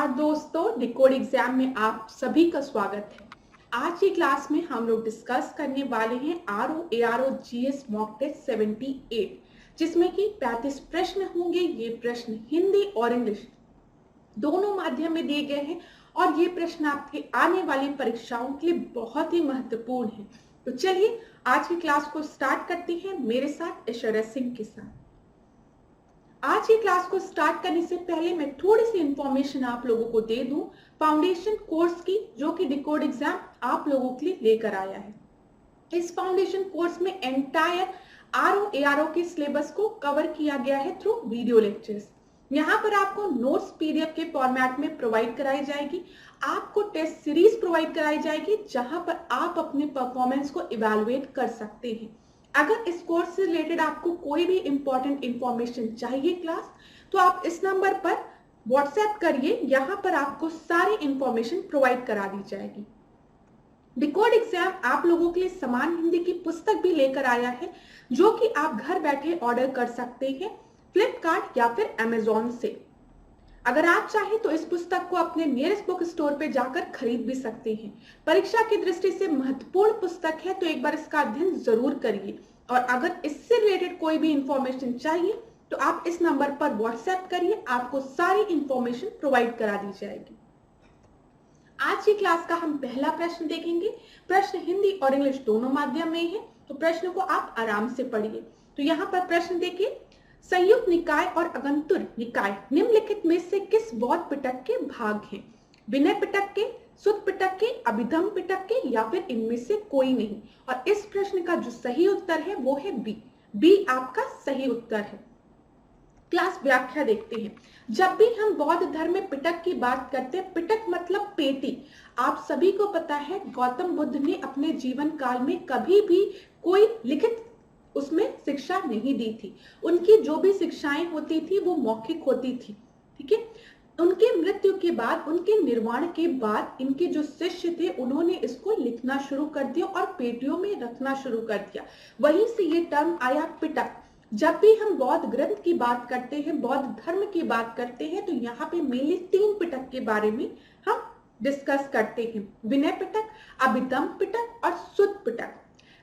नमस्कार दोस्तों, decode exam में आप सभी का स्वागत है। आज की क्लास में हम लोग डिस्कस करने वाले हैं आरओ जीएस मॉक टेस्ट 78, जिसमें कि 35 प्रश्न होंगे। ये प्रश्न हिंदी और इंग्लिश दोनों माध्यम में दिए गए हैं और ये प्रश्न आपके आने वाली परीक्षाओं के लिए बहुत ही महत्वपूर्ण है। तो चलिए आज की क्लास को स्टार्ट करते हैं मेरे साथ ऐश्वर्या सिंह के साथ। आज की क्लास को स्टार्ट करने से पहले मैं थोड़ी सी इंफॉर्मेशन आप लोगों को दे दूं फाउंडेशन कोर्स की, जो कि डिकोड एग्जाम आप लोगों के लिए लेकर आया है। इस फाउंडेशन कोर्स में एंटायर आरओ के सिलेबस को कवर किया गया है थ्रू वीडियो लेक्चर्स। यहाँ पर आपको नोट्स पीडीएफ के फॉर्मेट में प्रोवाइड कराई जाएगी, आपको टेस्ट सीरीज प्रोवाइड कराई जाएगी जहां पर आप अपने परफॉर्मेंस को इवैल्यूएट कर सकते हैं। अगर इस कोर्स से रिलेटेड आपको कोई भी इंपॉर्टेंट इंफॉर्मेशन चाहिए क्लास, तो आप इस नंबर पर व्हाट्सएप करिए, यहाँ पर आपको सारी इंफॉर्मेशन प्रोवाइड करा दी जाएगी। डिकोड एग्जाम आप लोगों के लिए समान हिंदी की पुस्तक भी लेकर आया है, जो कि आप घर बैठे ऑर्डर कर सकते हैं फ्लिपकार्ट या फिर अमेजोन से। अगर आप चाहें तो इस पुस्तक को अपने नियरेस्ट बुक स्टोर पे जाकर खरीद भी सकते हैं। परीक्षा की दृष्टि से महत्वपूर्ण पुस्तक है, तो एक बार इसका अध्ययन जरूर करिए। और अगर इससे रिलेटेड कोई भी इंफॉर्मेशन चाहिए तो आप इस नंबर पर व्हाट्सएप करिए, आपको सारी इंफॉर्मेशन प्रोवाइड करा दी जाएगी। आज की क्लास का हम पहला प्रश्न देखेंगे। प्रश्न हिंदी और इंग्लिश दोनों माध्यम में है, तो प्रश्न को आप आराम से पढ़िए। तो यहाँ पर प्रश्न देखिए, संयुक्त निकाय और अगंतुर निकाय निम्नलिखित में से किस बौद्ध पिटक के भाग हैं? विनय पिटक के, सुत्त पिटक के, अभिधम्म पिटक के, या फिर इनमें से कोई नहीं। और इस प्रश्न का जो सही उत्तर है वो है बी आपका सही उत्तर है। क्लास व्याख्या देखते हैं। जब भी हम बौद्ध धर्म में पिटक की बात करते हैं, पिटक मतलब पेटी। आप सभी को पता है गौतम बुद्ध ने अपने जीवन काल में कभी भी कोई लिखित उसमें शिक्षा नहीं दी थी। उनकी जो भी शिक्षाएं होती थी वो मौखिक होती थी। ठीक है, उनके मृत्यु के बाद, उनके निर्वाण के बाद इनके जो शिष्य थे उन्होंने इसको लिखना शुरू कर दिया और पेटियों में रखना शुरू कर दिया। वहीं से ये टर्म आया पिटक। जब भी हम बौद्ध ग्रंथ की बात करते हैं, बौद्ध धर्म की बात करते हैं, तो यहाँ पे मेनली 3 पिटक के बारे में हम डिस्कस करते हैं। विनय पिटक, अभिधम्म पिटक और सुत्त पिटक।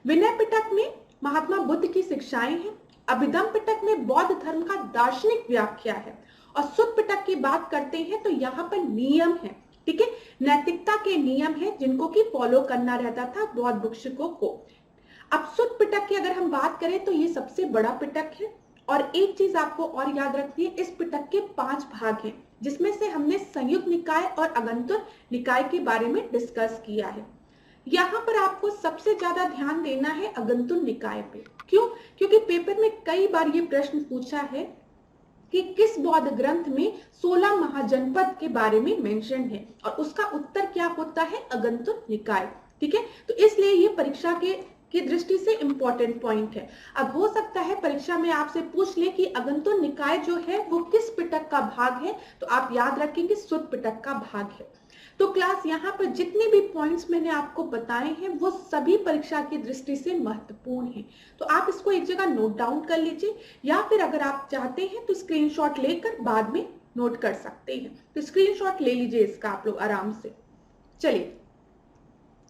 विनय पिटक में महात्मा बुद्ध की शिक्षाएं हैं, अभिधम्म पिटक में बौद्ध धर्म का दार्शनिक व्याख्या है, और सुत्त पिटक की बात करते हैं तो यहाँ पर नियम है। ठीक है, नैतिकता के नियम है जिनको कि फॉलो करना रहता था बौद्ध भिक्षुकों को। अब सुत्त पिटक की अगर हम बात करें तो ये सबसे बड़ा पिटक है। और एक चीज आपको और याद रखनी है, इस पिटक के 5 भाग हैं, जिसमें से हमने संयुक्त निकाय और अगंतुर निकाय के बारे में डिस्कस किया है। यहाँ पर आपको सबसे ज्यादा ध्यान देना है अगंतुर निकाय पे। क्यों? क्योंकि पेपर में कई बार ये प्रश्न पूछा है कि किस बौद्ध ग्रंथ में 16 महाजनपद के बारे में मेंशन है, और उसका उत्तर क्या होता है? अगंतुर निकाय। ठीक है, तो इसलिए ये परीक्षा की दृष्टि से इंपॉर्टेंट पॉइंट है। अब हो सकता है परीक्षा में आपसे पूछ ले कि अगंतुर निकाय जो है वो किस पिटक का भाग है, तो आप याद रखेंगे सुत्त पिटक का भाग है। तो क्लास यहाँ पर जितने भी पॉइंट्स मैंने आपको बताए हैं वो सभी परीक्षा की दृष्टि से महत्वपूर्ण हैं। तो आप इसको एक जगह नोट डाउन कर लीजिए, या फिर अगर आप चाहते हैं तो स्क्रीनशॉट लेकर बाद में नोट कर सकते हैं। तो स्क्रीनशॉट ले लीजिए इसका आप लोग आराम से। चलिए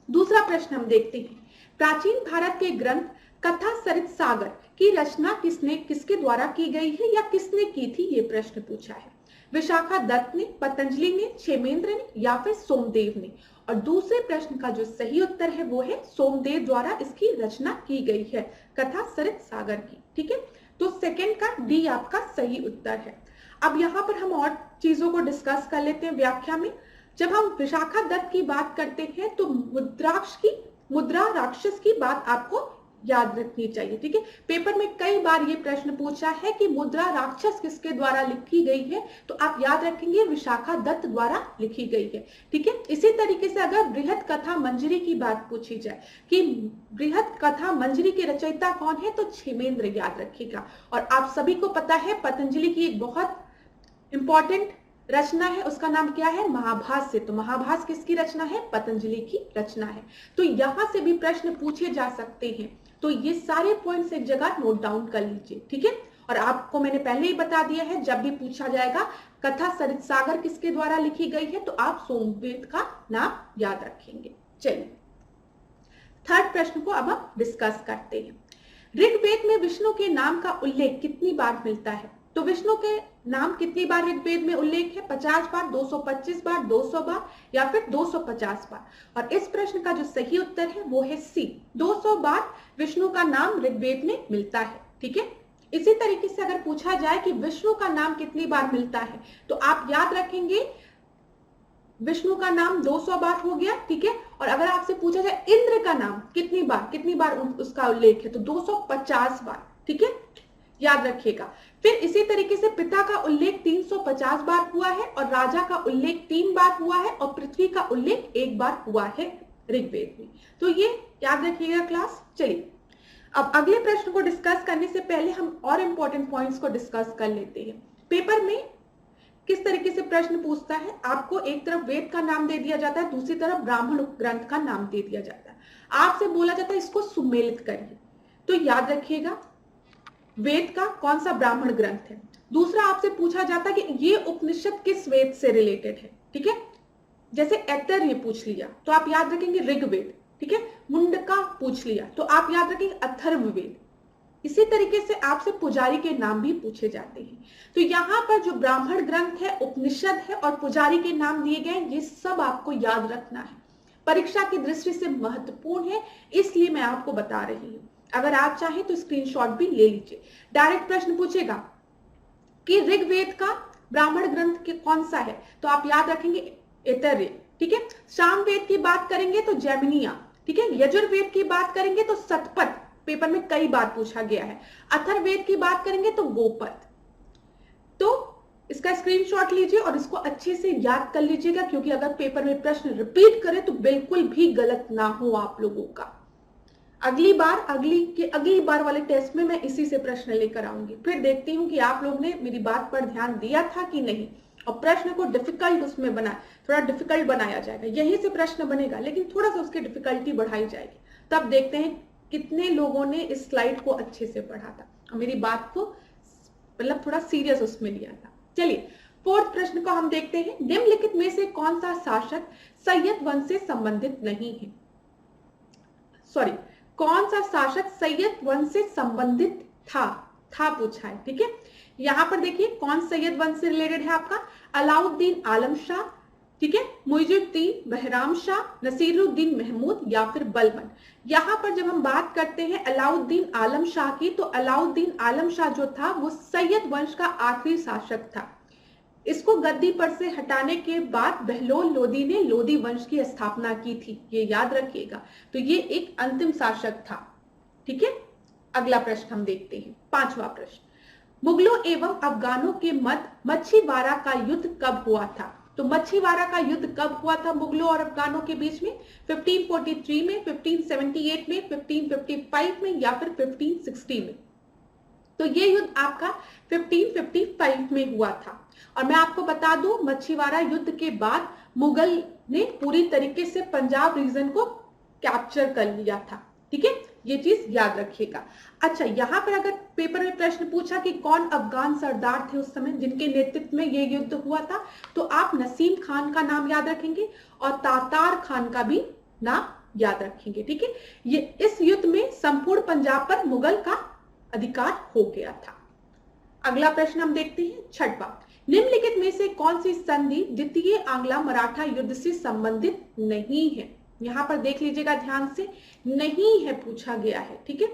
दूसरा प्रश्न हम देखते हैं। प्राचीन भारत के ग्रंथ कथा सरित सागर की रचना किसके द्वारा की गई है या किसने की थी? ये प्रश्न पूछा है। विशाखा दत्त ने, पतंजलि ने, क्षेमेंद्र ने, या फिर सोमदेव ने। और दूसरे प्रश्न का जो सही उत्तर है वो है सोमदेव द्वारा इसकी रचना की गई है, कथा सरित सागर की। ठीक है, तो सेकंड का डी आपका सही उत्तर है। अब यहाँ पर हम और चीजों को डिस्कस कर लेते हैं व्याख्या में। जब हम विशाखा दत्त की बात करते हैं तो मुद्रा राक्षस की बात आपको याद रखनी चाहिए। ठीक है, पेपर में कई बार ये प्रश्न पूछा है कि मुद्रा राक्षस किसके द्वारा लिखी गई है, तो आप याद रखेंगे विशाखा दत्त द्वारा लिखी गई है। ठीक है, इसी तरीके से अगर बृहत कथा मंजरी की बात पूछी जाए कि बृहत कथा मंजरी के रचयिता कौन है, तो क्षेमेंद्र याद रखिएगा। और आप सभी को पता है पतंजलि की एक बहुत इंपॉर्टेंट रचना है, उसका नाम क्या है? महाभाष्य। तो महाभाष्य किसकी रचना है? पतंजलि की रचना है। तो यहां से भी प्रश्न पूछे जा सकते हैं, तो ये सारे पॉइंट्स एक जगह नोट डाउन कर लीजिए। ठीक है, और आपको मैंने पहले ही बता दिया है जब भी पूछा जाएगा कथा सरित सागर किसके द्वारा लिखी गई है? तो आप सोमवेद का नाम याद रखेंगे। चलिए थर्ड प्रश्न को अब हम डिस्कस करते हैं। ऋग्वेद में विष्णु के नाम का उल्लेख कितनी बार मिलता है? तो विष्णु के नाम कितनी बार ऋग्वेद में उल्लेख है? 50 बार, 225 बार, 200 बार या फिर 250 बार? और इस प्रश्न का जो सही उत्तर है वो है सी, 200 बार विष्णु का नाम ऋग्वेद में मिलता है। ठीक है, इसी तरीके से अगर पूछा जाए कि विष्णु का नाम कितनी बार मिलता है तो आप याद रखेंगे विष्णु का नाम 200 बार हो गया। ठीक है, और अगर आपसे पूछा जाए इंद्र का नाम कितनी बार उसका उल्लेख है तो 250 बार। ठीक है, याद रखिएगा। फिर इसी तरीके से पिता का उल्लेख 350 बार हुआ है और राजा का उल्लेख 3 बार हुआ है और पृथ्वी का उल्लेख 1 बार हुआ है ऋग्वेद में। तो ये याद रखिएगा क्लास। चलिए अब अगले प्रश्न को डिस्कस करने से पहले हम और इंपॉर्टेंट पॉइंट्स को डिस्कस कर लेते हैं। पेपर में किस तरीके से प्रश्न पूछता है, आपको एक तरफ वेद का नाम दे दिया जाता है, दूसरी तरफ ब्राह्मण ग्रंथ का नाम दे दिया जाता है। आपसे बोला जाता है इसको सुमेलित करिए। तो याद रखिएगा वेद का कौन सा ब्राह्मण ग्रंथ है। दूसरा आपसे पूछा जाता है कि ये उपनिषद किस वेद से रिलेटेड है। ठीक है, जैसे ऐतरेय पूछ लिया तो आप याद रखेंगे ऋग्वेद। ठीक है, मुंडका पूछ लिया तो आप याद रखेंगे अथर्ववेद। इसी तरीके से आपसे पुजारी के नाम भी पूछे जाते हैं। तो यहाँ पर जो ब्राह्मण ग्रंथ है, उपनिषद है और पुजारी के नाम दिए गए, ये सब आपको याद रखना है, परीक्षा की दृष्टि से महत्वपूर्ण है, इसलिए मैं आपको बता रही हूँ। अगर आप चाहें तो स्क्रीनशॉट भी ले लीजिए। डायरेक्ट प्रश्न पूछेगा कि ऋग्वेद का ब्राह्मण ग्रंथ के कौन सा है तो आप याद रखेंगे ऐतरेय। ठीक है, सामवेद की बात करेंगे तो जैमिनिया। ठीक है, यजुर्वेद की बात करेंगे तो शतपथ, पेपर में कई बार पूछा गया है। अथर्ववेद की बात करेंगे तो गोपथ। तो इसका स्क्रीनशॉट लीजिए और इसको अच्छे से याद कर लीजिएगा, क्योंकि अगर पेपर में प्रश्न रिपीट करे तो बिल्कुल भी गलत ना हो आप लोगों का। अगली बार वाले टेस्ट में मैं इसी से प्रश्न लेकर आऊंगी। फिर देखती हूँ कि आप लोग ने मेरी बात पर ध्यान दिया था कि नहीं, और प्रश्न को डिफिकल्ट उसमें थोड़ा डिफिकल्ट बनाया जाएगा। यहीं से प्रश्न बनेगा लेकिन थोड़ा सा उसकी डिफिकल्टी बढ़ाई जाएगी। तब देखते हैं कितने लोगों ने इस स्लाइड को अच्छे से पढ़ा था और मेरी बात को मतलब थोड़ा सीरियस उसमें लिया था। चलिए फोर्थ प्रश्न को हम देखते हैं। निम्नलिखित में से कौन सा शासक सैयद वंश से संबंधित नहीं है? कौन सा शासक सैयद वंश से संबंधित था पूछा है। ठीक है, यहां पर देखिए कौन सैयद वंश से रिलेटेड है आपका? अलाउद्दीन आलम शाह, ठीक है, मुइजुद्दीन बहराम शाह, नसीरुद्दीन महमूद या फिर बलबन। यहां पर जब हम बात करते हैं अलाउद्दीन आलम शाह की, तो अलाउद्दीन आलम शाह जो था वो सैयद वंश का आखिरी शासक था। इसको गद्दी पर से हटाने के बाद बहलोल लोदी ने लोदी वंश की स्थापना की थी, ये याद रखिएगा। तो ये एक अंतिम शासक था। ठीक है, अगला प्रश्न हम देखते हैं, पांचवा प्रश्न। मुगलों एवं अफगानों के मध्य मच्छीवाड़ा का युद्ध कब हुआ था? तो मच्छीवाड़ा का युद्ध कब हुआ था मुगलों और अफगानों के बीच में? 1543 में, 1578 में, 1555 में या फिर 1560 में? तो ये युद्ध आपका 1555 में हुआ था। और मैं आपको बता दूं मच्छीवाड़ा युद्ध के बाद मुगल ने पूरी तरीके से पंजाब रीजन को कैप्चर कर लिया था। ठीक है, ये चीज याद रखिएगा। अच्छा, यहाँ पर अगर पेपर में प्रश्न पूछा कि कौन अफगान सरदार थे उस समय जिनके नेतृत्व में ये युद्ध हुआ था, तो आप नसीम खान का नाम याद रखेंगे और तातार खान का भी नाम याद रखेंगे। ठीक है, ये इस युद्ध में संपूर्ण पंजाब पर मुगल का अधिकार हो गया था। अगला प्रश्न हम देखते हैं, छठवां। निम्नलिखित में से कौन सी संधि द्वितीय आंग्ला मराठा युद्ध से संबंधित नहीं है? यहां पर देख लीजिएगा ध्यान से, नहीं है पूछा गया है। ठीक है,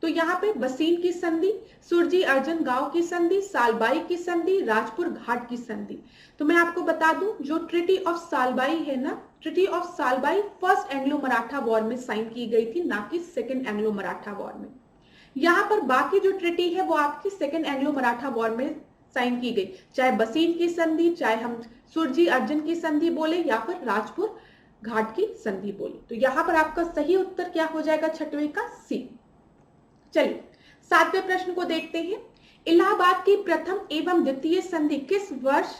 तो यहाँ पे बसीन की संधि, सुरजी अर्जन गांव की संधि, सालबाई की संधि, राजपुर घाट की संधि। तो मैं आपको बता दूं जो ट्रिटी ऑफ सालबाई है ना, treaty of Salbai first Anglo Maratha war में साइन की गई थी, ना कि सेकेंड एंग्लो मराठा वॉर में। यहाँ पर बाकी जो ट्रिटी है वो आपकी सेकेंड एंग्लो मराठा वॉर में साइन की गई, चाहे बसीन की संधि, चाहे हम सुरजी अर्जन की संधि बोले या फिर राजपुर घाट की संधि बोले। तो यहाँ पर आपका सही उत्तर क्या हो जाएगा छठवें का? सी। चलिए सातवें प्रश्न को देखते हैं। इलाहाबाद की प्रथम एवं द्वितीय संधि किस वर्ष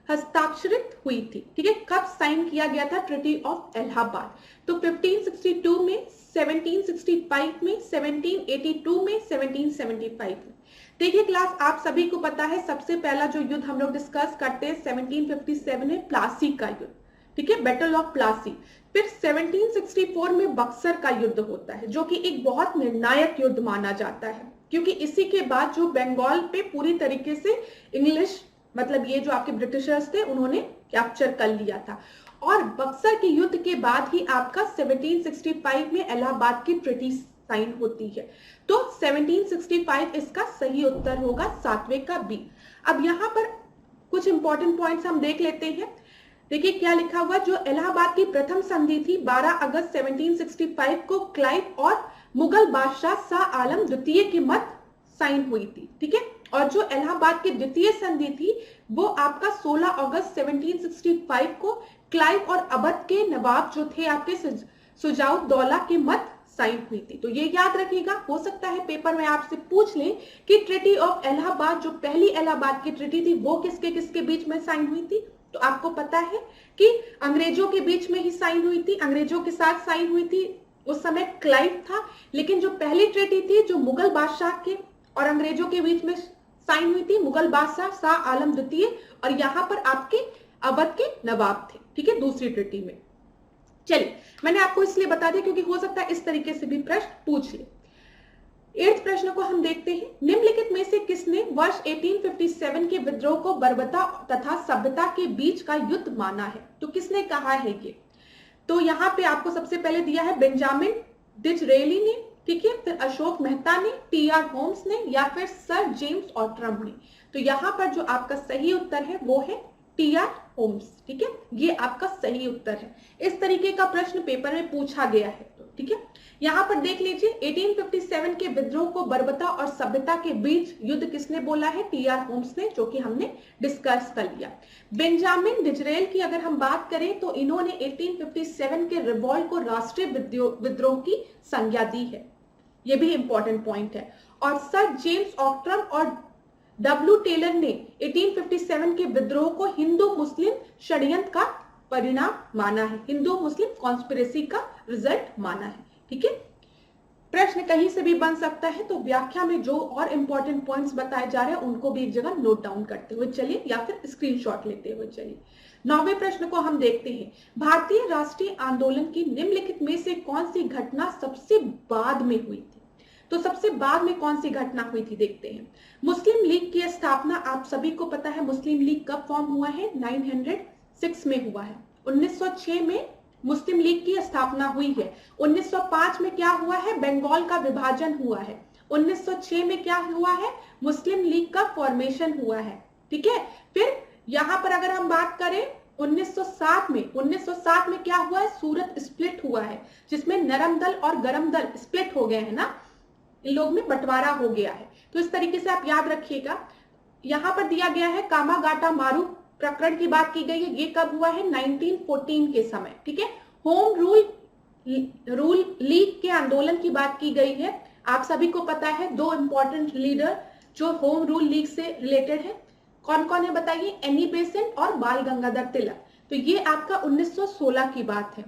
हस्ताक्षरित हुई थी? ठीक है, कब साइन किया गया था ट्रीटी ऑफ इलाहाबाद? तो 1562 में, 1765 में, 1782 में, 1775 में। देखिए क्लास, आप सभी को पता है सबसे पहला जो युद्ध हम लोग डिस्कस करते हैं 1757 में प्लासी का युद्ध, ठीक है, बैटल ऑफ प्लासी। फिर 1764 में बक्सर का युद्ध होता है, जो कि एक बहुत निर्णायक युद्ध माना जाता है, क्योंकि इसी के बाद जो बंगाल पे पूरी तरीके से इंग्लिश, मतलब ये जो आपके ब्रिटिशर्स थे, उन्होंने कैप्चर कर लिया था। और बक्सर के युद्ध के बाद ही आपका 1765 में इलाहाबाद की ट्रीटी साइन होती है। तो 1765 इसका सही उत्तर होगा, 7वें का बी। अब यहाँ पर कुछ इंपॉर्टेंट पॉइंट्स हम देख लेते हैं। देखिए क्या लिखा हुआ, जो इलाहाबाद की प्रथम संधि थी 12 अगस्त 1765 को क्लाइव और मुगल बादशाह शाह आलम द्वितीय के मध्य साइन हुई थी, ठीक है। और जो इलाहाबाद की द्वितीय संधि थी वो आपका 16 अगस्त 1765 को क्लाइव और अवध के नवाब जो थे आपके शुजाउद्दौला के मध्य साइन हुई थी। तो ये याद रखिएगा, हो सकता है पेपर में आपसे पूछ लें कि ट्रीटी ऑफ इलाहाबाद, जो पहली इलाहाबाद की ट्रीटी थी, वो किसके किसके बीच में साइन हुई थी? तो आपको पता है कि अंग्रेजों के बीच में ही साइन हुई थी, अंग्रेजों के साथ साइन हुई थी। उस समय क्लाइव था, लेकिन जो पहली ट्रीटी थी जो मुगल बादशाह के और अंग्रेजों के बीच में साइन हुई थी, मुगल बादशाह शाह आलम द्वितीय, और यहाँ पर आपके अवध के नवाब थे, ठीक है, दूसरी ट्रीटी में। चलिए, मैंने आपको इसलिए बता दिया क्योंकि हो सकता है इस तरीके से भी प्रश्न पूछ ले। 8th प्रश्न को हम देखते हैं। निम्नलिखित में से किसने वर्ष 1857 के विद्रोह को बर्बरता तथा सभ्यता के बीच का युद्ध माना है? तो किसने कहा है ये? तो यहाँ पे आपको सबसे पहले दिया है बेंजामिन डिसरेली ने, ठीक है, फिर अशोक मेहता ने, टी.आर. होम्स ने, या फिर सर जेम्स ऑटरम ने। तो यहाँ पर जो आपका सही उत्तर है वो है टी.आर. होम्स, ठीक है, ये आपका सही उत्तर है। इस तरीके का प्रश्न पेपर में पूछा गया है, तो ठीक है। यहाँ पर देख लीजिए, 1857 के विद्रोह को बर्बरता और सभ्यता के बीच युद्ध किसने बोला है? टी.आर. होम्स ने, जो कि हमने डिस्कस कर लिया। बेंजामिन डिसरेल की अगर हम बात करें तो इन्होंने 1857 के रिवॉल्ट को राष्ट्रीय विद्रोह की संज्ञा दी है, ये भी इंपॉर्टेंट पॉइंट है। और सर जेम्स ऑटरम और डब्ल्यू टेलर ने 1857 के विद्रोह को हिंदू मुस्लिम षड्यंत्र का परिणाम माना है, हिंदू मुस्लिम कॉन्स्पिरेसी का रिजल्ट माना है, ठीक है। प्रश्न कहीं से भी बन सकता है, तो व्याख्या में जो और इंपॉर्टेंट पॉइंट्स बताए जा रहे हैं उनको भी एक जगह नोट डाउन करते हुए चलिए, या फिर स्क्रीनशॉट लेते हुए चलिए। 9वें प्रश्न को हम देखते हैं। भारतीय राष्ट्रीय आंदोलन की निम्नलिखित में से कौन सी घटना सबसे बाद में हुई थी? तो सबसे बाद में कौन सी घटना हुई थी देखते हैं। मुस्लिम लीग की स्थापना, आप सभी को पता है मुस्लिम लीग कब फॉर्म हुआ है? 906 में हुआ है। 1906 में मुस्लिम लीग की स्थापना हुई है। 1905 में क्या हुआ है? बंगाल का विभाजन हुआ है। 1906 में क्या हुआ है? मुस्लिम लीग का फॉर्मेशन हुआ है, ठीक है। फिर यहां पर अगर हम बात करें 1907 में क्या हुआ है? सूरत स्प्लिट हुआ है, जिसमें नरम दल और गरम दल स्प्लिट हो गए हैं ना, इन लोग में बंटवारा हो गया है। तो इस तरीके से आप याद रखिएगा। यहां पर दिया गया है कामागाटा मारू प्रकरण की बात की गई है, ये कब हुआ है? 1914 के समय, ठीक है। होम रूल लीग के आंदोलन की बात की गई है। आप सभी को पता है दो इंपॉर्टेंट लीडर जो होम रूल लीग से रिलेटेड है, कौन कौन है बताइए? एनी बेसेंट और बाल गंगाधर तिलक। तो ये आपका 1916 की बात है,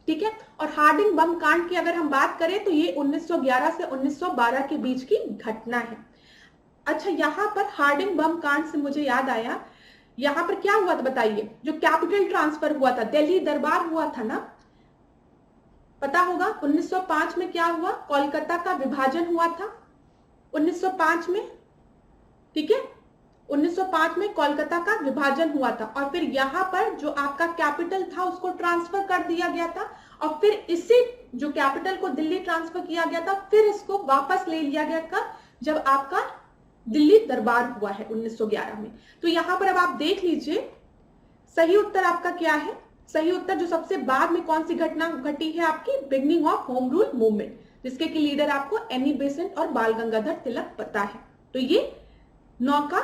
ठीक है। और हार्डिंग बम कांड की अगर हम बात करें तो ये 1911 से 1912 के बीच की घटना है। अच्छा, यहाँ पर हार्डिंग बम कांड से मुझे याद आया, यहाँ पर क्या हुआ था बताइए? जो कैपिटल ट्रांसफर हुआ था, दिल्ली दरबार हुआ था ना, पता होगा। 1905 में क्या हुआ? कोलकाता का विभाजन हुआ था 1905 में, ठीक है। 1905 में कोलकाता का विभाजन हुआ था, और फिर यहाँ पर जो आपका कैपिटल था उसको ट्रांसफर कर दिया गया था, और फिर इसी जो कैपिटल को दिल्ली ट्रांसफर किया गया था, फिर इसको वापस ले लिया गया था जब आपका दिल्ली दरबार हुआ है 1911 में। तो यहाँ पर अब आप देख लीजिए सही उत्तर आपका क्या है। सही उत्तर जो सबसे बाद में कौन सी घटना घटी है आपकी? Beginning of home rule movement, जिसके की लीडर आपको एनी बेसेंट और बाल गंगाधर तिलक पता है। तो ये 9 का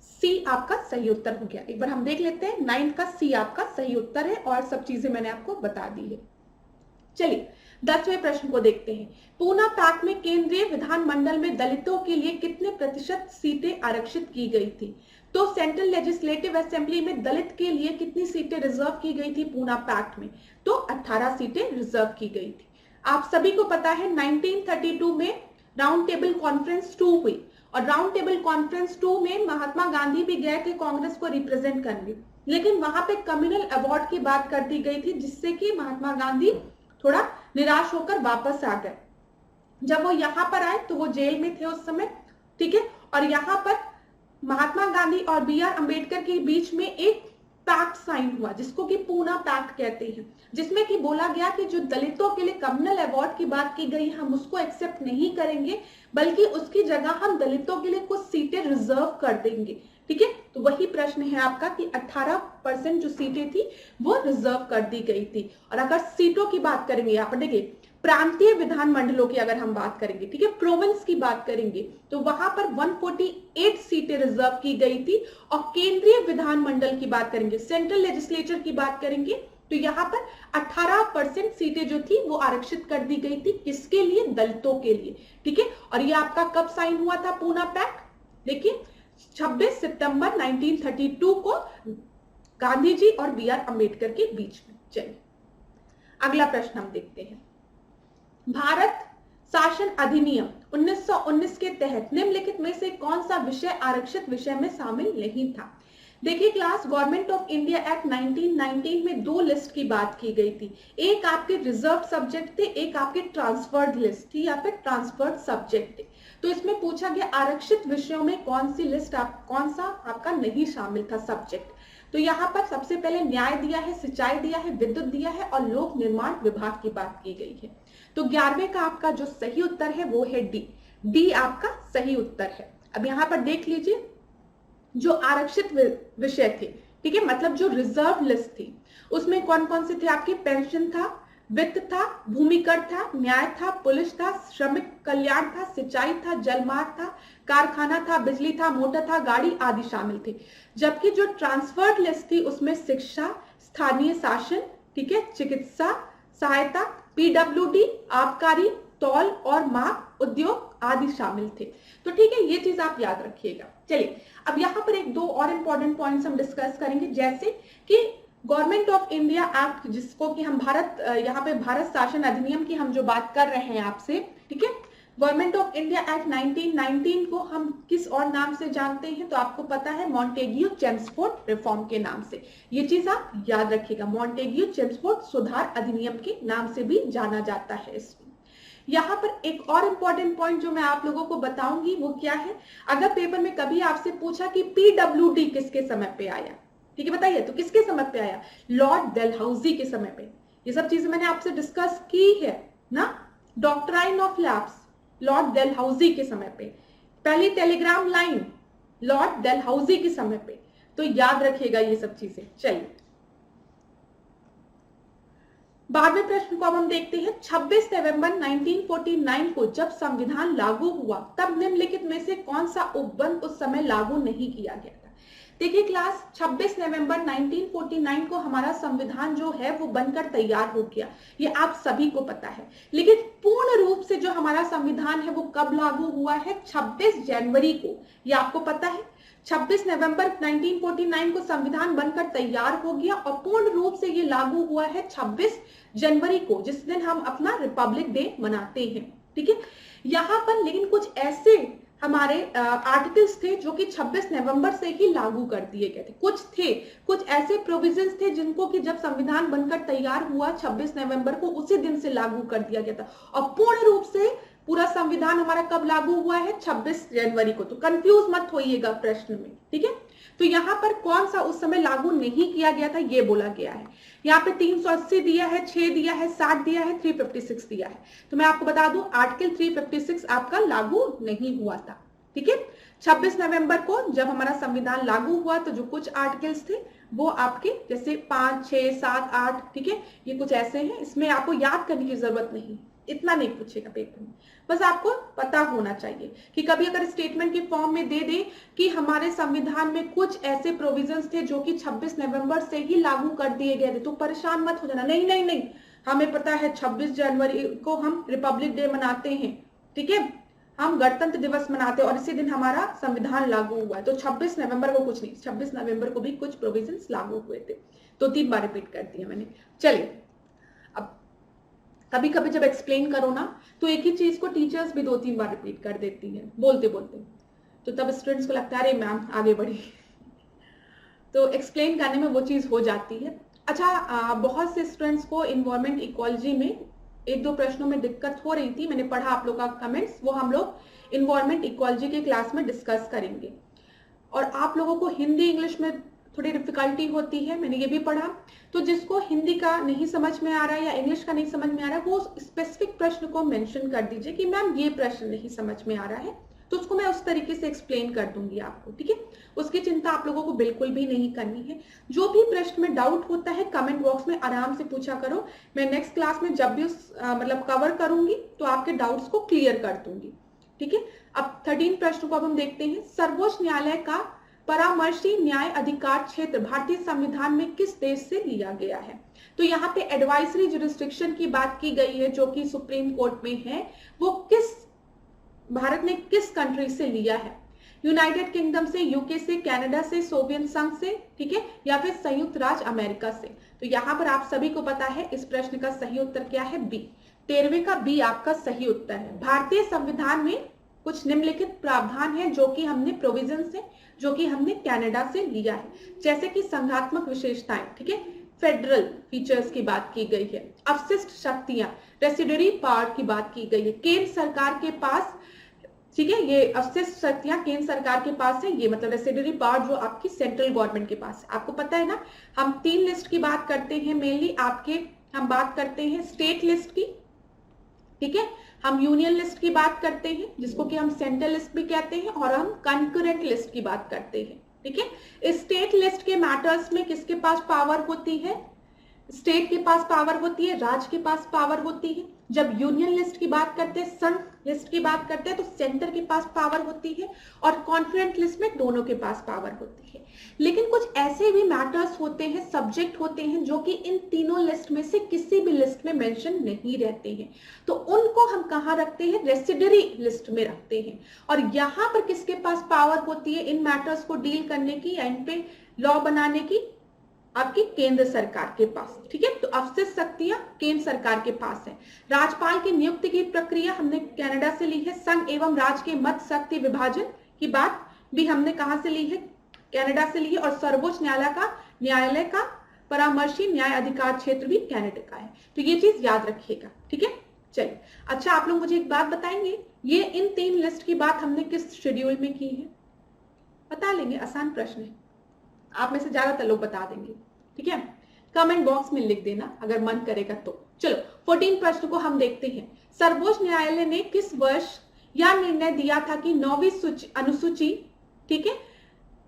सी आपका सही उत्तर हो गया। एक बार हम देख लेते हैं, 9 का सी आपका सही उत्तर है, और सब चीजें मैंने आपको बता दी है। चलिए 10वें प्रश्न को देखते हैं। पूना पैक्ट में केंद्रीय विधानमंडल में दलितों के लिए कितने प्रतिशत सीटें आरक्षित की गई थी? तो सेंट्रल लेजिस्लेटिव असेंबली में दलित के लिए कितनी सीटें रिजर्व की गई थी पूना पैक्ट में? तो 18 सीटें रिजर्व की गई थी। आप सभी को पता है 1932 में राउंड टेबल कॉन्फ्रेंस 2 हुई और राउंड टेबल कॉन्फ्रेंस 2 में महात्मा गांधी भी गए थे कांग्रेस को रिप्रेजेंट करने, लेकिन वहां पे कम्युनल अवार्ड की बात कर दी गई थी, जिससे कि महात्मा गांधी थोड़ा निराश होकर वापस आ गए। जब वो यहाँ पर आए तो वो जेल में थे उस समय, ठीक है। और यहाँ पर महात्मा गांधी और B.R. अम्बेडकर के बीच में एक पैक्ट साइन हुआ जिसको कि पूना पैक्ट कहते हैं, जिसमें कि बोला गया कि जो दलितों के लिए कम्युनल अवार्ड की बात की गई हम उसको एक्सेप्ट नहीं करेंगे, बल्कि उसकी जगह हम दलितों के लिए कुछ सीटें रिजर्व कर देंगे, ठीक है। तो वही प्रश्न है आपका कि 18% जो सीटें थी वो रिजर्व कर दी गई थी। और अगर सीटों की बात करेंगे, यहाँ पर देखिए प्रांतीय विधानमंडलों की अगर हम बात करेंगे, ठीक है, प्रोविंस की बात करेंगे, तो वहां पर 148 सीटें रिजर्व की गई थी। और केंद्रीय विधानमंडल की बात करेंगे, सेंट्रल लेजिस्लेचर की बात करेंगे, तो यहाँ पर 18% सीटें जो थी वो आरक्षित कर दी गई थी। किसके लिए? दलितों के लिए, ठीक है। और ये आपका कब साइन हुआ था पूना पैक्ट? देखिए 26 सितंबर 1932 को गांधी जी और B.R. अम्बेडकर के बीच में। चलिए अगला प्रश्न हम देखते हैं। भारत शासन अधिनियम 1919 के तहत निम्नलिखित में से कौन सा विषय आरक्षित विषय में शामिल नहीं था? देखिए class, government of India act 1919 में 2 लिस्ट की बात की गई थी। एक आपके रिजर्व सब्जेक्ट थे, एक आपके ट्रांसफर्ड लिस्ट थी या फिर ट्रांसफर्ड सब्जेक्ट थे। तो इसमें पूछा गया आरक्षित विषयों में कौन सी लिस्ट कौन सा आपका नहीं शामिल था सब्जेक्ट। तो यहाँ पर सबसे पहले न्याय दिया है, सिंचाई दिया है, विद्युत दिया है और लोक निर्माण विभाग की बात की गई है। तो 11वें का आपका जो सही उत्तर है वो है डी आपका सही उत्तर है। अब यहाँ पर देख लीजिए जो आरक्षित विषय थे, ठीक है, मतलब जो रिजर्व लिस्ट थी उसमें कौन कौन से थे आपके? पेंशन था, वित्त था, भूमिकर था, न्याय था, पुलिस था, श्रमिक कल्याण था, सिंचाई था, जलमार्ग था, कारखाना था, बिजली था, मोटर था, गाड़ी आदि शामिल थे। जबकि जो ट्रांसफर्ड लिस्ट थी उसमें शिक्षा, स्थानीय शासन, ठीक है, चिकित्सा सहायता, PWD, आबकारी, तौल और माप उद्योग आदि शामिल थे। तो ठीक है, ये चीज आप याद रखिएगा। चलिए अब यहाँ पर 1-2 और इंपॉर्टेंट पॉइंट्स हम डिस्कस करेंगे, जैसे कि गवर्नमेंट ऑफ इंडिया एक्ट, जिसको कि हम यहाँ पे भारत शासन अधिनियम की हम जो बात कर रहे हैं आपसे, ठीक है, गवर्नमेंट ऑफ इंडिया एक्ट 1919 को हम किस और नाम से जानते हैं? तो आपको पता है मॉन्टेग्यू चेम्सफोर्ड रिफॉर्म के नाम से। ये चीज आप याद रखिएगा, मॉन्टेग्यू चेम्सफोर्ड सुधार अधिनियम के नाम से भी जाना जाता है इसको। यहाँ पर एक और इंपॉर्टेंट पॉइंट जो मैं आप लोगों को बताऊंगी वो क्या है, अगर पेपर में कभी आपसे पूछा कि PWD किसके समय पे आया, ठीक है, बताइए तो किसके समय पे आया? लॉर्ड डलहौजी के समय पे। ये सब चीजें मैंने आपसे डिस्कस की है ना। Doctrine of lapse Lord Dalhousie के समय पे, पहली टेलीग्राम लाइन लॉर्ड डलहौजी के समय पे। तो याद रखिएगा ये सब चीजें। चलिए 12वें प्रश्न को अब हम देखते हैं। 26 नवंबर 1949 को जब संविधान लागू हुआ तब निम्नलिखित में से कौन सा उपबंध उस समय लागू नहीं किया गया था? देखिए क्लास, 26 नवंबर 1949 को हमारा संविधान जो है वो बनकर तैयार हो गया, ये आप सभी को पता है। लेकिन पूर्ण रूप से जो हमारा संविधान है वो कब लागू हुआ है? 26 जनवरी को। ये आपको पता है 26 नवंबर 1949 को संविधान बनकर तैयार हो गया और पूर्ण रूप से ये लागू हुआ है 26 जनवरी को, जिस दिन हम अपना रिपब्लिक डे मनाते हैं, ठीक है। यहाँ पर लेकिन कुछ ऐसे हमारे आर्टिकल्स थे जो कि 26 नवंबर से ही लागू कर दिए गए थे। कुछ ऐसे प्रोविजंस थे जिनको कि जब संविधान बनकर तैयार हुआ 26 नवंबर को उसी दिन से लागू कर दिया गया था, और पूर्ण रूप से पूरा संविधान हमारा कब लागू हुआ है? 26 जनवरी को। तो कंफ्यूज मत होइएगा प्रश्न में, ठीक है। तो यहाँ पर कौन सा उस समय लागू नहीं किया गया था ये बोला गया है। यहाँ पे 380 दिया है, 6 दिया है, 60 दिया है, 356 दिया है। तो मैं आपको बता दूं आर्टिकल 356 आपका लागू नहीं हुआ था, ठीक है। 26 नवंबर को जब हमारा संविधान लागू हुआ तो जो कुछ आर्टिकल्स थे वो आपके जैसे 5, 6, 7, 8, ठीक है, ये कुछ ऐसे हैं। इसमें आपको याद करने की जरूरत नहीं, इतना नहीं पूछेगा पेपर में, बस आपको पता होना चाहिए कि कभी अगर स्टेटमेंट के फॉर्म में दे दे कि हमारे संविधान में कुछ ऐसे प्रोविजंस थे जो कि 26 नवंबर से ही लागू कर दिए गए थे, तो परेशान मत हो जाना, नहीं नहीं नहीं, हमें पता है 26 जनवरी को हम रिपब्लिक डे मनाते हैं, ठीक है, हम गणतंत्र दिवस मनाते हैं और इसी दिन हमारा संविधान लागू हुआ है। तो 26 नवंबर को कुछ नहीं, 26 नवंबर को भी कुछ प्रोविजंस लागू हुए थे। तो 3 बार रिपीट कर दिया मैंने। चलिए, अब कभी कभी जब एक्सप्लेन करो ना तो एक ही चीज को टीचर्स भी 2-3 बार रिपीट कर देती है बोलते बोलते, तो तब स्टूडेंट्स को लगता है अरे मैम आगे बढ़ी, तो एक्सप्लेन करने में वो चीज हो जाती है। अच्छा, बहुत से स्टूडेंट्स को इन्वायरमेंट इकोलॉजी में 1-2 प्रश्नों में दिक्कत हो रही थी, मैंने पढ़ा आप लोग का कमेंट्स, वो हम लोग इन्वायरमेंट इकोलॉजी के क्लास में डिस्कस करेंगे। और आप लोगों को हिंदी इंग्लिश में थोड़ी डिफिकल्टी होती है, मैंने ये भी पढ़ा, तो जिसको हिंदी का नहीं समझ में आ रहा है या इंग्लिश का नहीं समझ में आ रहा है वो स्पेसिफिक प्रश्न को मेंशन कर दीजिए कि मैम ये प्रश्न नहीं समझ में आ रहा है, तो उसको मैं उस तरीके से एक्सप्लेन कर दूंगी आपको, ठीक है। उसकी चिंता आप लोगों को बिल्कुल भी नहीं करनी है। जो भी प्रश्न में डाउट होता है कमेंट बॉक्स में आराम से पूछा करो, मैं नेक्स्ट क्लास में जब भी मतलब कवर करूंगी तो आपके डाउट्स को क्लियर कर दूंगी, ठीक है। अब 13 प्रश्न को अब हम देखते हैं। सर्वोच्च न्यायालय का परामर्शी न्याय अधिकार क्षेत्र भारतीय संविधान में किस देश से लिया गया है? तो यहाँ पे एडवाइजरी जुरिस्डिक्शन की बात की गई है जो कि सुप्रीम कोर्ट में है, वो किस भारत ने किस कंट्री से लिया है? यूनाइटेड किंगडम से, यूके से, कनाडा से, सोवियत संघ से, ठीक है, या फिर संयुक्त राज्य अमेरिका से? तो यहाँ पर आप सभी को पता है इस प्रश्न का सही उत्तर क्या है? बी। 13वें का बी आपका सही उत्तर है। भारतीय संविधान में कुछ निम्नलिखित प्रावधान है जो कि हमने प्रोविजन से, जो कि हमने कनाडा से लिया है, जैसे कि संघात्मक विशेषताएं, ठीक है, फेडरल फीचर्स की बात की गई है, अवशिष्ट शक्तियां, रेसिडरी पावर की बात की गई है, केंद्र सरकार के पास, ठीक है, ये अवशिष्ट शक्तियां केंद्र सरकार के पास है, ये मतलब रेसिडरी पावर जो आपकी सेंट्रल गवर्नमेंट के पास है। आपको पता है ना, हम 3 लिस्ट की बात करते हैं मेनली आपके, हम बात करते हैं स्टेट लिस्ट की, ठीक है, हम यूनियन लिस्ट की बात करते हैं जिसको कि हम सेंट्रल लिस्ट भी कहते हैं, और हम कंकरेंट लिस्ट की बात करते हैं, ठीक है। स्टेट लिस्ट के मैटर्स में किसके पास पावर होती है? स्टेट के पास पावर होती है, राज्य के पास पावर होती है। जब यूनियन लिस्ट की बात करते हैं, संघ लिस्ट की बात करते हैं, तो सेंटर के पास पावर होती है, और कॉन्फ्रेंट लिस्ट में दोनों के पास पावर होती है। लेकिन कुछ ऐसे भी मैटर्स होते हैं, सब्जेक्ट होते हैं जो कि इन तीनों लिस्ट में से किसी भी लिस्ट में मेंशन नहीं रहते हैं, तो उनको हम कहाँ रखते हैं? रेसिडरी लिस्ट में रखते हैं। और यहाँ पर किसके पास पावर होती है इन मैटर्स को डील करने की या इन पे लॉ बनाने की? आपकी केंद्र सरकार के पास, ठीक है। तो अवशिष्ट शक्तियां केंद्र सरकार के पास है। राज्यपाल की नियुक्ति की प्रक्रिया हमने कनाडा से ली है। संघ एवं राज्य के मत शक्ति विभाजन की बात भी हमने कहां से ली है? कनाडा से ली है। और सर्वोच्च न्यायालय का परामर्शी न्याय अधिकार क्षेत्र भी कनाडा का है। तो ये चीज याद रखिएगा, ठीक है। चलिए, अच्छा आप लोग मुझे एक बात बताएंगे, ये इन 3 लिस्ट की बात हमने किस शेड्यूल में की है? बता लेंगे, आसान प्रश्न है, आप में से ज्यादातर लोग बता देंगे, ठीक है। कमेंट बॉक्स में लिख देना अगर मन करेगा तो। चलो 14 प्रश्न को हम देखते हैं। सर्वोच्च न्यायालय ने किस वर्ष यह निर्णय दिया था कि 9वीं अनुसूची, ठीक है,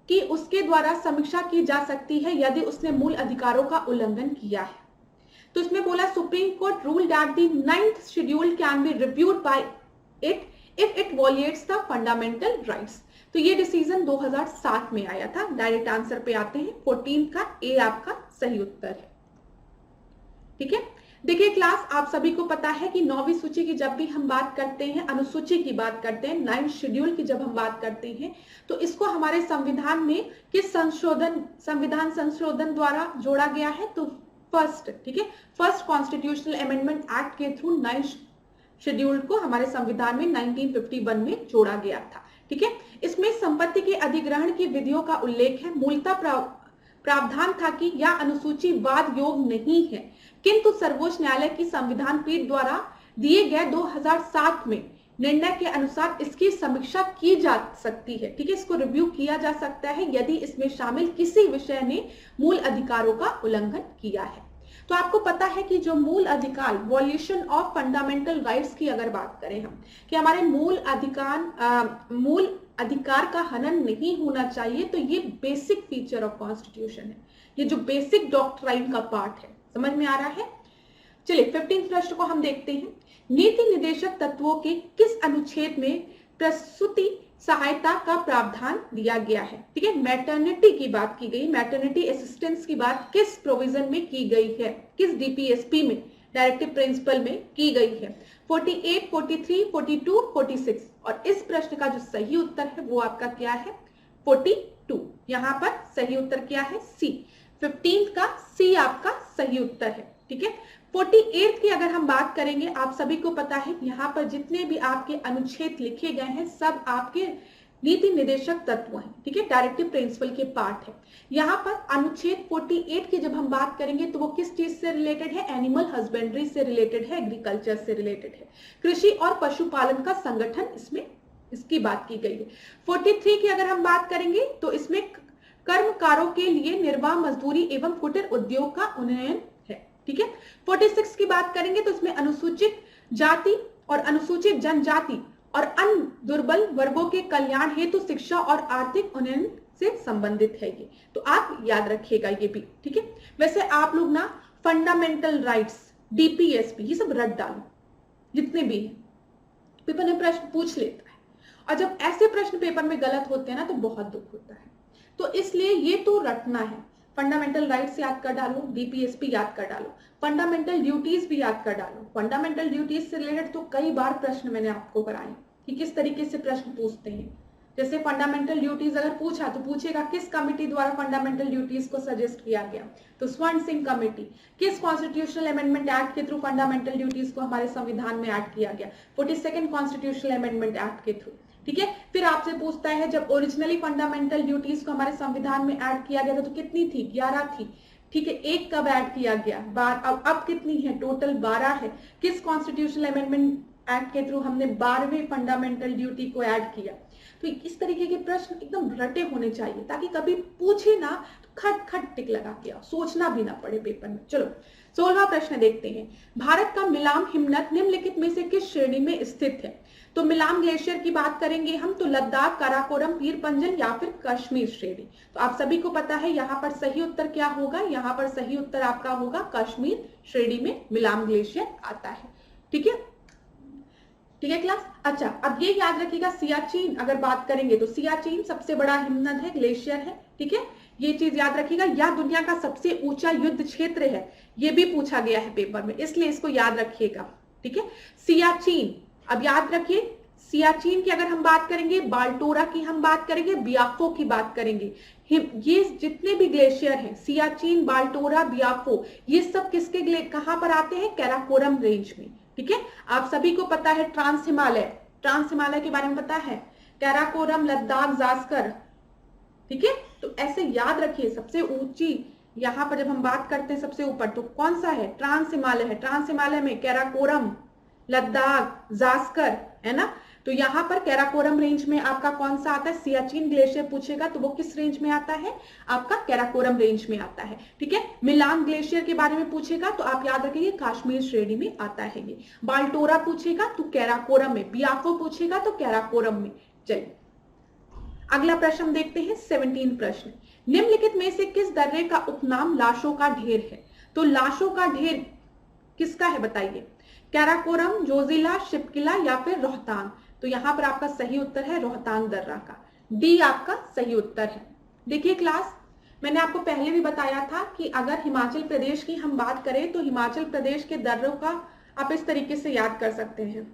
कि उसके द्वारा समीक्षा की जा सकती है यदि उसने मूल अधिकारों का उल्लंघन किया है? तो इसमें बोला Supreme Court rule that the 9th schedule can be reviewed by it if it violates the fundamental rights. तो ये डिसीजन 2007 में आया था। डायरेक्ट आंसर पे आते हैं, 14 का ए आपका सही उत्तर है, ठीक है। देखिए क्लास, आप सभी को पता है कि 9वीं सूची की जब भी हम बात करते हैं, अनुसूची की बात करते हैं, 9th शेड्यूल की जब हम बात करते हैं, तो इसको हमारे संविधान में किस संविधान संशोधन द्वारा जोड़ा गया है? तो फर्स्ट, ठीक है, फर्स्ट कॉन्स्टिट्यूशनल अमेंडमेंट एक्ट के थ्रू 9th शेड्यूल को हमारे संविधान में 1951 में जोड़ा गया था, ठीक है। इसमें संपत्ति के अधिग्रहण की विधियों का उल्लेख है। मूलतः प्रावधान था कि यह अनुसूची वाद योग नहीं है, किंतु सर्वोच्च न्यायालय की संविधान पीठ द्वारा दिए गए 2007 में निर्णय के अनुसार इसकी समीक्षा की जा सकती है, ठीक है, इसको रिव्यू किया जा सकता है यदि इसमें शामिल किसी विषय ने मूल अधिकारों का उल्लंघन किया है। तो आपको पता है कि जो मूल अधिकार, वॉल्यूशन ऑफ फंडामेंटल राइट्स की अगर बात करें हम, कि हमारे मूल अधिकार का हनन नहीं होना चाहिए, तो ये बेसिक फीचर ऑफ कॉन्स्टिट्यूशन है, ये जो बेसिक डॉक्ट्राइन का पार्ट है। समझ में आ रहा है? चलिए 15 प्रश्न को हम देखते हैं। नीति निर्देशक तत्वों के किस अनुच्छेद में प्रसूति सहायता का प्रावधान दिया गया है? ठीक है, मैटरनिटी की बात की गई, मैटरनिटी असिस्टेंस की बात किस प्रोविजन में की गई है, किस डीपीएसपी में डायरेक्टिव प्रिंसिपल में की गई है। 48, 43, 42, 46 और इस प्रश्न का जो सही उत्तर है वो आपका क्या है 42। यहाँ पर सही उत्तर क्या है सी। 15 का सी आपका सही उत्तर है। ठीक है, 48 की अगर हम बात करेंगे, आप सभी को पता है यहाँ पर जितने भी आपके अनुच्छेद लिखे गए हैं सब आपके नीति निर्देशक तत्व हैं। ठीक है, डायरेक्टिव प्रिंसिपल के पार्ट है। यहाँ पर अनुच्छेद 48 की जब हम बात करेंगे तो वो किस चीज से रिलेटेड है, एनिमल हस्बेंड्री से रिलेटेड है, एग्रीकल्चर से रिलेटेड है, कृषि और पशुपालन का संगठन इसमें इसकी बात की गई है। 43 की अगर हम बात करेंगे तो इसमें कर्मकारों के लिए निर्वाह मजदूरी एवं कुटीर उद्योग का उन्नयन है। ठीक है, 46 की बात करेंगे तो इसमें अनुसूचित जाति और अनुसूचित जनजाति और अन्य दुर्बल वर्गों के कल्याण हेतु शिक्षा और आर्थिक उन्नयन से संबंधित है ये, तो आप याद रखिएगा ये भी। ठीक है, वैसे आप लोग ना फंडामेंटल राइट्स, डीपीएसपी ये सब रट डालो, जितने भी हैं पेपर में प्रश्न पूछ लेता है, और जब ऐसे प्रश्न पेपर में गलत होते हैं ना तो बहुत दुख होता है। तो इसलिए ये तो रटना है, फंडामेंटल राइट्स याद कर डालो, डीपीएसपी याद कर डालो, फंडामेंटल ड्यूटीज भी याद कर डालो। फंडामेंटल ड्यूटीज से रिलेटेड तो कई बार प्रश्न मैंने आपको कराए कि किस तरीके से प्रश्न पूछते हैं। जैसे फंडामेंटल ड्यूटीज अगर पूछा तो पूछेगा किस कमेटी द्वारा फंडामेंटल ड्यूटीज को सजेस्ट किया गया, तो स्वर्ण सिंह कमेटी। किस कॉन्स्टिट्यूशनल अमेंडमेंट एक्ट के थ्रू फंडामेंटल ड्यूटीज को हमारे संविधान में ऐड किया गया, 42nd कॉन्स्टिट्यूशनल अमेंडमेंट एक्ट के थ्रू। ठीक है, फिर आपसे पूछता है जब ओरिजिनली फंडामेंटल ड्यूटीज को हमारे संविधान में ऐड किया गया था तो कितनी थी, 11 थी। ठीक है, एक कब ऐड किया गया, अब कितनी है, टोटल 12 है। किस कॉन्स्टिट्यूशनल अमेंडमेंट एक्ट के थ्रू हमने 12वें फंडामेंटल ड्यूटी को ऐड किया। तो इस तरीके के प्रश्न एकदम रटे होने चाहिए ताकि कभी पूछे ना तो खट खट टिक लगा के सोचना भी ना पड़े पेपर में। चलो 16वां प्रश्न देखते हैं। भारत का मिलाम हिमनद निम्नलिखित में से किस श्रेणी में स्थित है। तो मिलाम ग्लेशियर की बात करेंगे हम तो लद्दाख, काराकोरम, पीर पंजल या फिर कश्मीर श्रेणी। तो आप सभी को पता है यहाँ पर सही उत्तर क्या होगा, यहाँ पर सही उत्तर आपका होगा कश्मीर श्रेणी में मिलाम ग्लेशियर आता है। ठीक है, ठीक है क्लास। अच्छा, अब ये याद रखिएगा सियाचिन अगर बात करेंगे तो सियाचिन सबसे बड़ा हिमनद है, ग्लेशियर है। ठीक है, ये चीज याद रखिएगा। यह दुनिया का सबसे ऊंचा युद्ध क्षेत्र है, ये भी पूछा गया है पेपर में, इसलिए इसको याद रखिएगा। ठीक है, सियाचिन अब याद रखिए, सियाचिन की अगर हम बात करेंगे, बाल्टोरा की हम बात करेंगे, बियाफो की बात करेंगे, ये जितने भी ग्लेशियर हैं सियाचिन, बाल्टोरा, बियाफो, ये सब किसके कहां पर आते हैं, कैराकोरम रेंज में। ठीक है, आप सभी को पता है ट्रांस हिमालय के बारे में पता है, कैराकोरम, लद्दाख, जास्कर। ठीक है, तो ऐसे याद रखिए सबसे ऊंची यहाँ पर जब हम बात करते हैं सबसे ऊपर तो कौन सा है, ट्रांस हिमालय है। ट्रांस हिमालय में कैराकोरम, लद्दाख, जास्कर है ना। तो यहाँ पर कैराकोरम रेंज में आपका कौन सा आता है, सियाचिन ग्लेशियर पूछेगा तो वो किस रेंज में आता है, आपका कैराकोरम रेंज में आता है। ठीक है, मिलान ग्लेशियर के बारे में पूछेगा तो आप याद रखिए कश्मीर श्रेणी में आता है ये। बाल्टोरा पूछेगा तो कैराकोरम में, बियाफो पूछेगा तो कैराकोरम में। चलिए अगला प्रश्न देखते हैं, 17 प्रश्न। निम्नलिखित में से किस दर्रे का उपनाम लाशों का ढेर है। तो लाशों का ढेर किसका है बताइए, कैराकोरम, जोजिला, शिपकिला या फिर रोहतांग। तो यहाँ पर आपका सही उत्तर है रोहतांग दर्रा का, डी आपका सही उत्तर है। देखिए क्लास, मैंने आपको पहले भी बताया था कि अगर हिमाचल प्रदेश की हम बात करें तो हिमाचल प्रदेश के दर्रों का आप इस तरीके से याद कर सकते हैं,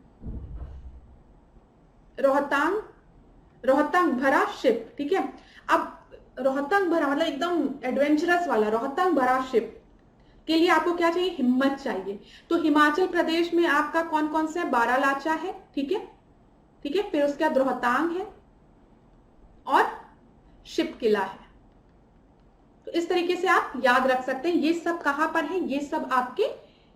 रोहतांग भरा शिप। ठीक है, अब रोहतांग भरा मतलब एकदम एडवेंचरस वाला, रोहतांग भरा शिप के लिए आपको क्या चाहिए, हिम्मत चाहिए। तो हिमाचल प्रदेश में आपका कौन कौन सा है, बारालाचा है। ठीक है, ठीक है, फिर उसके बाद रोहतांग है और शिपकिला है। तो इस तरीके से आप याद रख सकते हैं। ये सब कहां पर है, ये सब आपके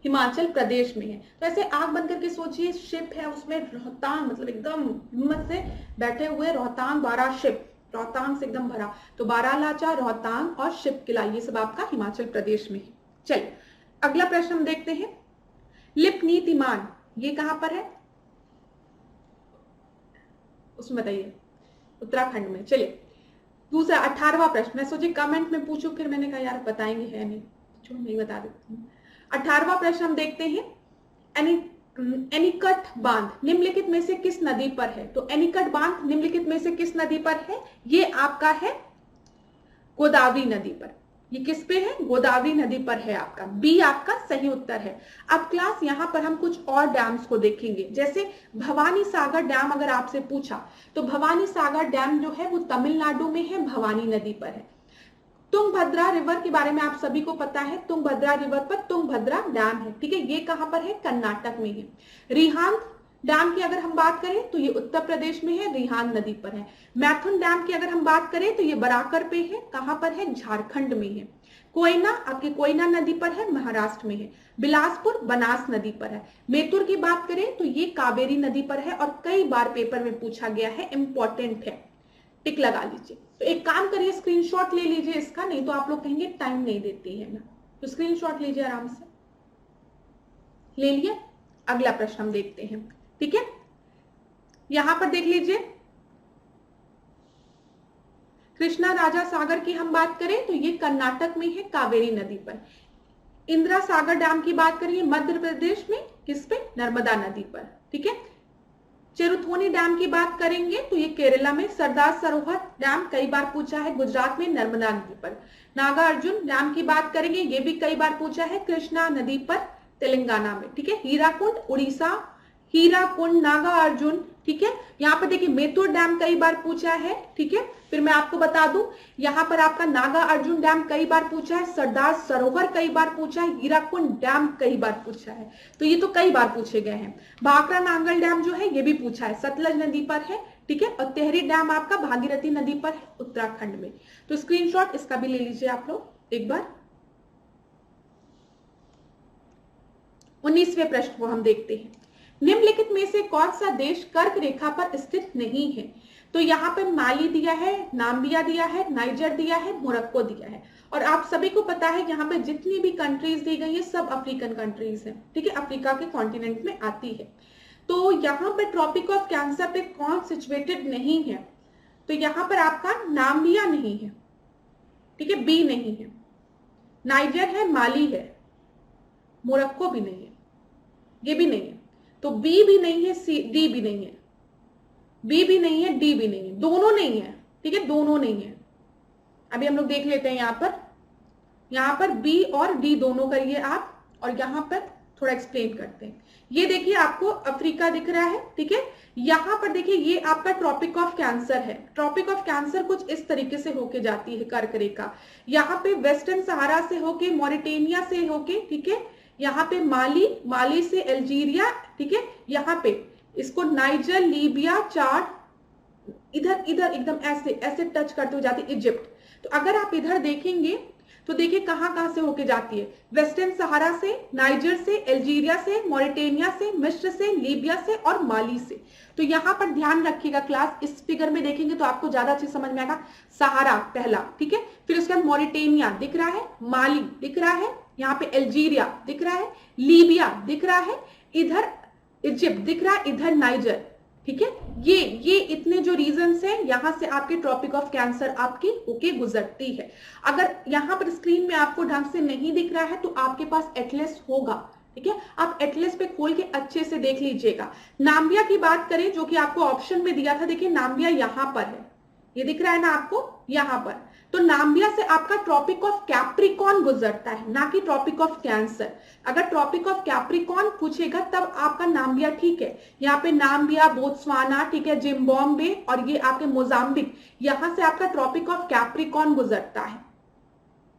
हिमाचल प्रदेश में है। तो ऐसे आंख बंद करके सोचिए, शिप है उसमें रोहतांग, मतलब एकदम हिम्मत से बैठे हुए, रोहतांग बारा शिप, रोहतांग से एकदम भरा। तो बारालाचा, रोहतांग और शिपकिला ये सब आपका हिमाचल प्रदेश में है। चलिए अगला प्रश्न हम देखते हैं, लिप नीतिमान ये कहां पर है, उसमें बताइए, उत्तराखंड में। चलिए दूसरा 18वां प्रश्न, मैं सोची कमेंट में पूछूं, फिर मैंने कहा यार बताएंगे है नहीं, जो नहीं बता देती हूँ। 18वां प्रश्न हम देखते हैं, एनीकट बांध निम्नलिखित में से किस नदी पर है। तो एनीकट बांध निम्नलिखित में से किस नदी पर है, ये आपका है गोदावरी नदी पर, ये किस पे है? गोदावरी नदी पर है। आपका बी आपका सही उत्तर है। अब क्लास यहाँ पर हम कुछ और डैम्स को देखेंगे, जैसे भवानी सागर डैम अगर आपसे पूछा तो भवानी सागर डैम जो है वो तमिलनाडु में है, भवानी नदी पर है। तुंगभद्रा रिवर के बारे में आप सभी को पता है, तुंगभद्रा रिवर पर तुंगभद्रा डैम है, ठीक है, ये कहां पर है? कर्नाटक में है। रिहांद डैम की अगर हम बात करें तो ये उत्तर प्रदेश में है, रिहांद नदी पर है। मैथुन डैम की अगर हम बात करें तो ये बराकर पे है, कहां पर है? झारखंड में है। कोयना आपके कोयना नदी पर है, महाराष्ट्र में है। बिलासपुर बनास नदी पर है। मेतुर की बात करें तो ये कावेरी नदी पर है और कई बार पेपर में पूछा गया है, इंपॉर्टेंट है, टिक लगा लीजिए। तो एक काम करिए, स्क्रीनशॉट ले लीजिए इसका, नहीं तो आप लोग कहेंगे टाइम नहीं देती है ना, तो स्क्रीनशॉट लीजिए, आराम से ले लिए। अगला प्रश्न हम देखते हैं, ठीक है। यहां पर देख लीजिए, कृष्णा राजा सागर की हम बात करें तो ये कर्नाटक में है, कावेरी नदी पर। इंदिरा सागर डैम की बात करिए मध्य प्रदेश में, किस पे? नर्मदा नदी पर, ठीक है। चेरुथोनी डैम की बात करेंगे तो ये केरला में। सरदार सरोवर डैम कई बार पूछा है, गुजरात में, नर्मदा नदी पर। नागा अर्जुन डैम की बात करेंगे, ये भी कई बार पूछा है, कृष्णा नदी पर, तेलंगाना में, ठीक है। हीराकुंड उड़ीसा, हीराकुंड, नागा अर्जुन, ठीक है। यहाँ पर देखिए मेतुर डैम कई बार पूछा है, ठीक है। फिर मैं आपको बता दूं, यहाँ पर आपका नागा अर्जुन डैम कई बार पूछा है, सरदार सरोवर कई बार पूछा है, हीराकुंड डैम कई बार पूछा है, तो ये तो कई बार पूछे गए हैं। भाखड़ा नांगल डैम जो है ये भी पूछा है, सतलज नदी पर है, ठीक है। और तेहरी डैम आपका भागीरथी नदी पर है, उत्तराखंड में। तो स्क्रीनशॉट इसका भी ले लीजिए आप लोग एक बार। 19वें प्रश्न को हम देखते हैं। निम्नलिखित में से कौन सा देश कर्क रेखा पर स्थित नहीं है? तो यहाँ पे माली दिया है, नाम्बिया दिया है, नाइजर दिया है, मोरक्को दिया है। और आप सभी को पता है यहाँ पे जितनी भी कंट्रीज दी गई है सब अफ्रीकन कंट्रीज हैं, ठीक है, अफ्रीका के कॉन्टिनेंट में आती है। तो यहाँ पे ट्रॉपिक ऑफ कैंसर पे कौन सिचुएटेड नहीं है? तो यहाँ पर आपका नाम्बिया नहीं है, ठीक है, बी नहीं है, नाइजर है, माली है, मोरक्को भी नहीं है, ये भी नहीं है, तो बी भी नहीं है, सी डी भी नहीं है, बी भी नहीं है, डी भी नहीं है, दोनों नहीं है, ठीक है, दोनों नहीं है। अभी हम लोग देख लेते हैं यहाँ पर बी और डी दोनों करिए आप, और यहाँ पर थोड़ा एक्सप्लेन करते हैं। ये देखिए आपको अफ्रीका दिख रहा है, ठीक है। यहाँ पर देखिए ये आपका ट्रॉपिक ऑफ कैंसर है। ट्रॉपिक ऑफ कैंसर कुछ इस तरीके से होके जाती है कर्क रेखा, यहाँ पे वेस्टर्न सहारा से होके, मॉरिटेनिया से होके, ठीक है, यहाँ पे माली, माली से अल्जीरिया, ठीक है, यहाँ पे इसको नाइजर, लीबिया, चाड, इधर इधर एकदम ऐसे ऐसे टच करते हुए जाती है इजिप्ट। तो अगर आप इधर देखेंगे तो देखिए कहां कहां से होके जाती है, वेस्टर्न सहारा से, नाइजर से, अल्जीरिया से, मॉरिटेनिया से, मिस्र से, लीबिया से और माली से। तो यहाँ पर ध्यान रखिएगा क्लास, इस फिगर में देखेंगे तो आपको ज्यादा अच्छे समझ में आएगा। सहारा पहला, ठीक है, फिर उसके बाद मॉरिटेनिया दिख रहा है, माली दिख रहा है, यहाँ पे अल्जीरिया दिख रहा है, लीबिया दिख रहा है, इधर इजिप्ट दिख रहा है, इधर नाइजर, ठीक है। ये इतने जो रीजन्स हैं, यहां से आपके ट्रॉपिक ऑफ कैंसर आपकी होके गुजरती है। अगर यहाँ पर स्क्रीन में आपको ढंग से नहीं दिख रहा है तो आपके पास एटलस होगा, ठीक है, आप एटलस पे खोल के अच्छे से देख लीजिएगा। नाम्बिया की बात करें जो कि आपको ऑप्शन में दिया था, देखिए नाम्बिया यहाँ पर है, ये दिख रहा है ना आपको यहाँ पर। तो नाम्बिया से आपका ट्रॉपिक ऑफ कैप्रिकॉन गुजरता है, ना कि ट्रॉपिक ऑफ कैंसर। अगर ट्रॉपिक ऑफ कैप्रिकॉन पूछेगा तब आपका नाम्बिया ठीक है। यहाँ पे नाम्बिया, बोत्सवाना, ठीक है, जिम्बाब्वे और ये आपके मोजाम्बिक, यहां से आपका ट्रॉपिक ऑफ कैप्रिकॉन गुजरता है,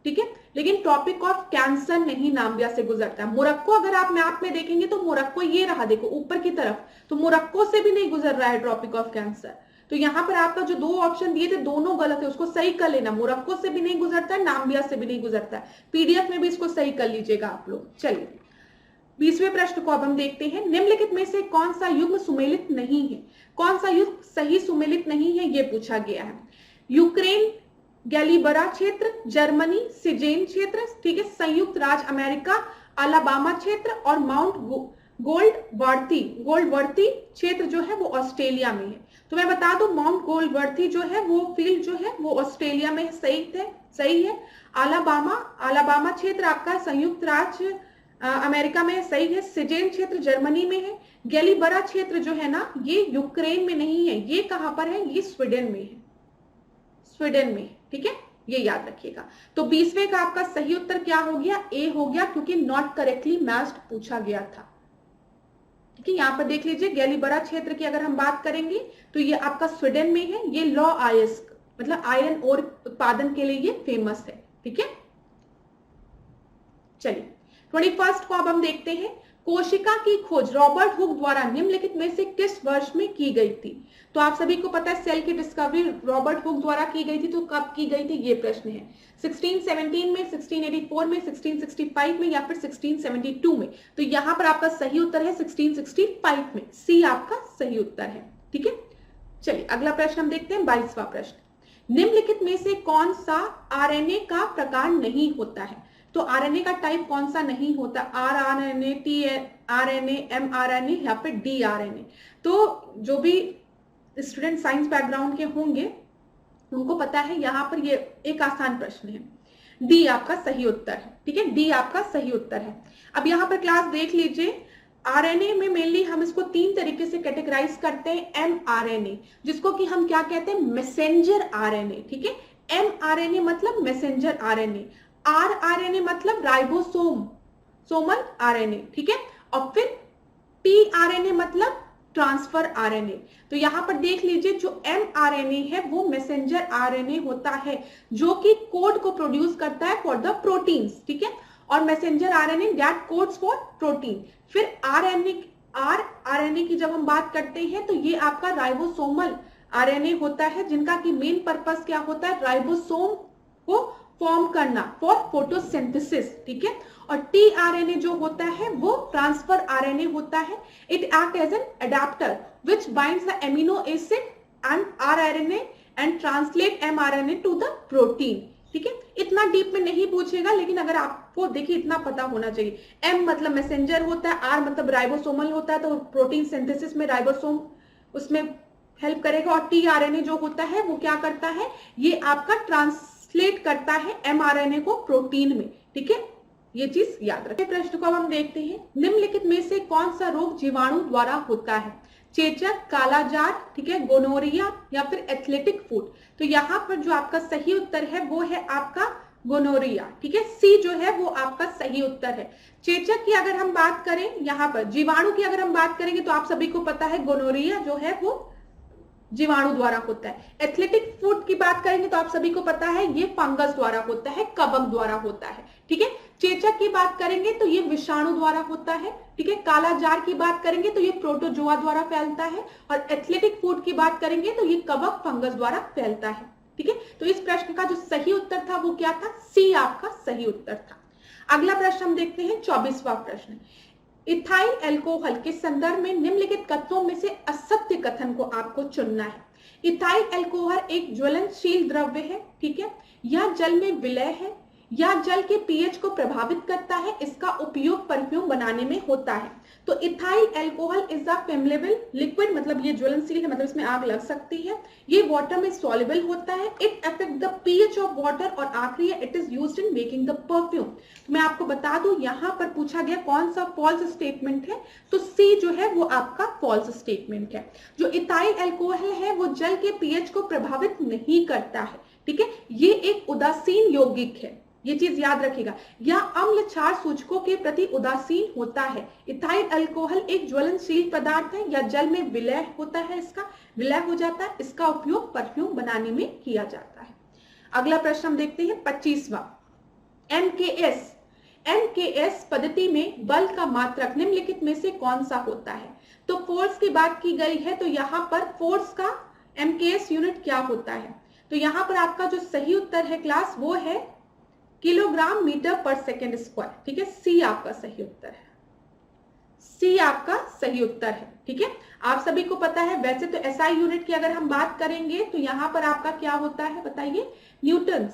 ठीक है, लेकिन ट्रॉपिक ऑफ कैंसर नहीं नाम्बिया से गुजरता है। मोरक्को अगर आप मैप में देखेंगे तो मोरक्को ये रहा, देखो ऊपर की तरफ, तो मोरक्को से भी नहीं गुजर रहा है ट्रॉपिक ऑफ कैंसर। तो यहाँ पर आपका जो दो ऑप्शन दिए थे दोनों गलत है, उसको सही कर लेना। मोरक्को से भी नहीं गुजरता है, नाम्बिया से भी नहीं गुजरता है, पीडीएफ में भी इसको सही कर लीजिएगा आप लोग। चलिए 20वें प्रश्न को अब हम देखते हैं। निम्नलिखित में से कौन सा युग्म सुमेलित नहीं है? कौन सा युग्म सही सुमेलित नहीं है ये पूछा गया है। यूक्रेन गैलीबरा क्षेत्र, जर्मनी सिजेन क्षेत्र, ठीक है, संयुक्त राज्य अमेरिका अलाबामा क्षेत्र और माउंट गोल्डवर्दी क्षेत्र जो है वो ऑस्ट्रेलिया में है। तो मैं बता दूं माउंट गोल्डवर्दी जो है वो फील्ड जो है वो ऑस्ट्रेलिया में सही है। अलाबामा क्षेत्र आपका संयुक्त राज्य अमेरिका में सही है। सिजेन क्षेत्र जर्मनी में है। गैलीबरा क्षेत्र जो है ना ये यूक्रेन में नहीं है, ये कहां पर है, ये स्वीडन में है, स्वीडन में, ठीक है। ये याद रखिएगा। तो 20वें का आपका सही उत्तर क्या हो गया, ए हो गया, क्योंकि नॉट करेक्टली मैच्ड पूछा गया था। ठीक है, यहाँ पर देख लीजिए गैलीबरा क्षेत्र की अगर हम बात करेंगे तो ये आपका स्वीडन में है। ये लॉ आयस मतलब आयरन और उत्पादन के लिए ये फेमस है। ठीक है, चलिए 21 को अब हम देखते हैं। कोशिका की खोज रॉबर्ट हुक द्वारा निम्नलिखित में से किस वर्ष में की गई थी? तो आप सभी को पता है सेल की डिस्कवरी रॉबर्ट हुक द्वारा की गई थी, तो कब की गई थी ये प्रश्न है। 1617 में, 1684 में, 1665 में या फिर 1672 में? तो यहाँ पर आपका सही उत्तर है 1665 में, सी आपका सही उत्तर है। ठीक है, चलिए अगला प्रश्न हम देखते हैं 22वां प्रश्न। निम्नलिखित में से कौन सा आरएनए का प्रकार नहीं होता है? तो आरएनए का टाइप कौन सा नहीं होता? आरएनए, टीआरएनए, एमआरएनए या फिर डीआरएनए? तो जो भी स्टूडेंट साइंस बैकग्राउंड के होंगे उनको पता है, यहाँ पर ये एक आसान प्रश्न है। डी आपका सही उत्तर है। ठीक है, डी आपका सही उत्तर है। अब यहाँ पर क्लास देख लीजिए, आरएनए में मेनली हम इसको 3 तरीके से कैटेगराइज करते हैं। एमआरएनए जिसको कि हम क्या कहते हैं, मैसेंजर आरएनए। ठीक है, एमआरएनए मतलब मैसेंजर आरएनए, आरआरएनए मतलब राइबोसोमल आरएनए। ठीक है, और फिर टीआरएनए मतलब ट्रांसफर आरएनए। तो यहां पर देख लीजिए जो एमआरएनए है वो मैसेंजर आरएनए होता है जो कि कोड को प्रोड्यूस करता है फॉर द प्रोटीन्स। ठीक है, और messenger RNA that codes for protein. फिर आरएनए की जब हम बात करते हैं तो ये आपका राइबोसोमल आरएनए होता है जिनका की मेन पर्पस क्या होता है, राइबोसोम को फॉर्म करना फॉर फोटोसिंथेसिस। ठीक है, और टीआरएनए जो होता है वो ट्रांसफर आरएनए होता है। It act as an adapter which binds the amino acid and RNA and translate mRNA to the protein. ठीक है, इतना डीप में नहीं पूछेगा, लेकिन अगर आपको देखिए इतना पता होना चाहिए। एम मतलब मैसेंजर होता है, आर मतलब राइबोसोमल होता है, तो प्रोटीन सिंथेसिस में राइबोसोम उसमें हेल्प करेगा, और टीआरएनए जो होता है वो क्या करता है, ये आपका ट्रांसलेट करता है एमआरएनए को प्रोटीन में। ठीक है, ये चीज याद रखें। प्रश्न को अब हम देखते हैं। निम्नलिखित में से कौन सा रोग जीवाणु द्वारा होता है? चेचक, कालाजार, ठीक है, गोनोरिया या फिर एथलेटिक फुट? तो यहाँ पर जो आपका सही उत्तर है वो है आपका गोनोरिया। ठीक है, सी जो है वो आपका सही उत्तर है। चेचक की अगर हम बात करें, यहाँ पर जीवाणु की अगर हम बात करेंगे तो आप सभी को पता है गोनोरिया जो है वो जीवाणु द्वारा होता है। एथलेटिक फुट की बात करेंगे तो आप सभी को पता है ये फंगस द्वारा होता है, कवक द्वारा होता है। ठीक है, चेचक की बात करेंगे तो ये विषाणु द्वारा होता है। ठीक है, कालाजार की बात करेंगे तो ये प्रोटोजोआ द्वारा फैलता है, और एथलेटिक फुट की बात करेंगे तो ये कवक फंगस द्वारा फैलता है। ठीक है, तो इस प्रश्न का जो सही उत्तर था वो क्या था, सी आपका सही उत्तर था। अगला प्रश्न हम देखते हैं 24वां प्रश्न। इथाइल अल्कोहल के संदर्भ में निम्नलिखित कथनों में से असत्य कथन को आपको चुनना है। इथाइल अल्कोहल एक ज्वलनशील द्रव्य है। ठीक है, यह जल में विलय है, या जल के पीएच को प्रभावित करता है, इसका उपयोग परफ्यूम बनाने में होता है। तो ethyl alcohol is a flammable liquid, मतलब ये ज्वलनशील है, मतलब इसमें आग लग सकती है। ये वाटर में सॉल्युबल होता है। It affect the pH of water, और आखिरी है it is used in making the perfume. तो मैं आपको बता दूं यहाँ पर पूछा गया कौन सा फॉल्स स्टेटमेंट है, तो सी जो है वो आपका फॉल्स स्टेटमेंट है। जो इथाइल अल्कोहल है वो जल के पीएच को प्रभावित नहीं करता है। ठीक है, ये एक उदासीन यौगिक है, ये चीज याद रखिएगा। यह अम्ल क्षार सूचकों के प्रति उदासीन होता है। इथाइल अल्कोहल एक ज्वलनशील पदार्थ है, या जल में विलय होता है, इसका विलय हो जाता है, इसका उपयोग परफ्यूम बनाने में किया जाता है। अगला प्रश्न हम देखते हैं 25वां। एमकेएस पद्धति में बल का मात्रक निम्नलिखित में से कौन सा होता है? तो फोर्स की बात की गई है, तो यहाँ पर फोर्स का एमकेएस यूनिट क्या होता है? तो यहाँ पर आपका जो सही उत्तर है क्लास वो है किलोग्राम मीटर पर सेकेंड स्क्वायर। ठीक है, सी आपका सही उत्तर है, सी आपका सही उत्तर है। ठीक है, आप सभी को पता है वैसे तो एसआई यूनिट की अगर हम बात करेंगे तो यहाँ पर आपका क्या होता है बताइए, न्यूटन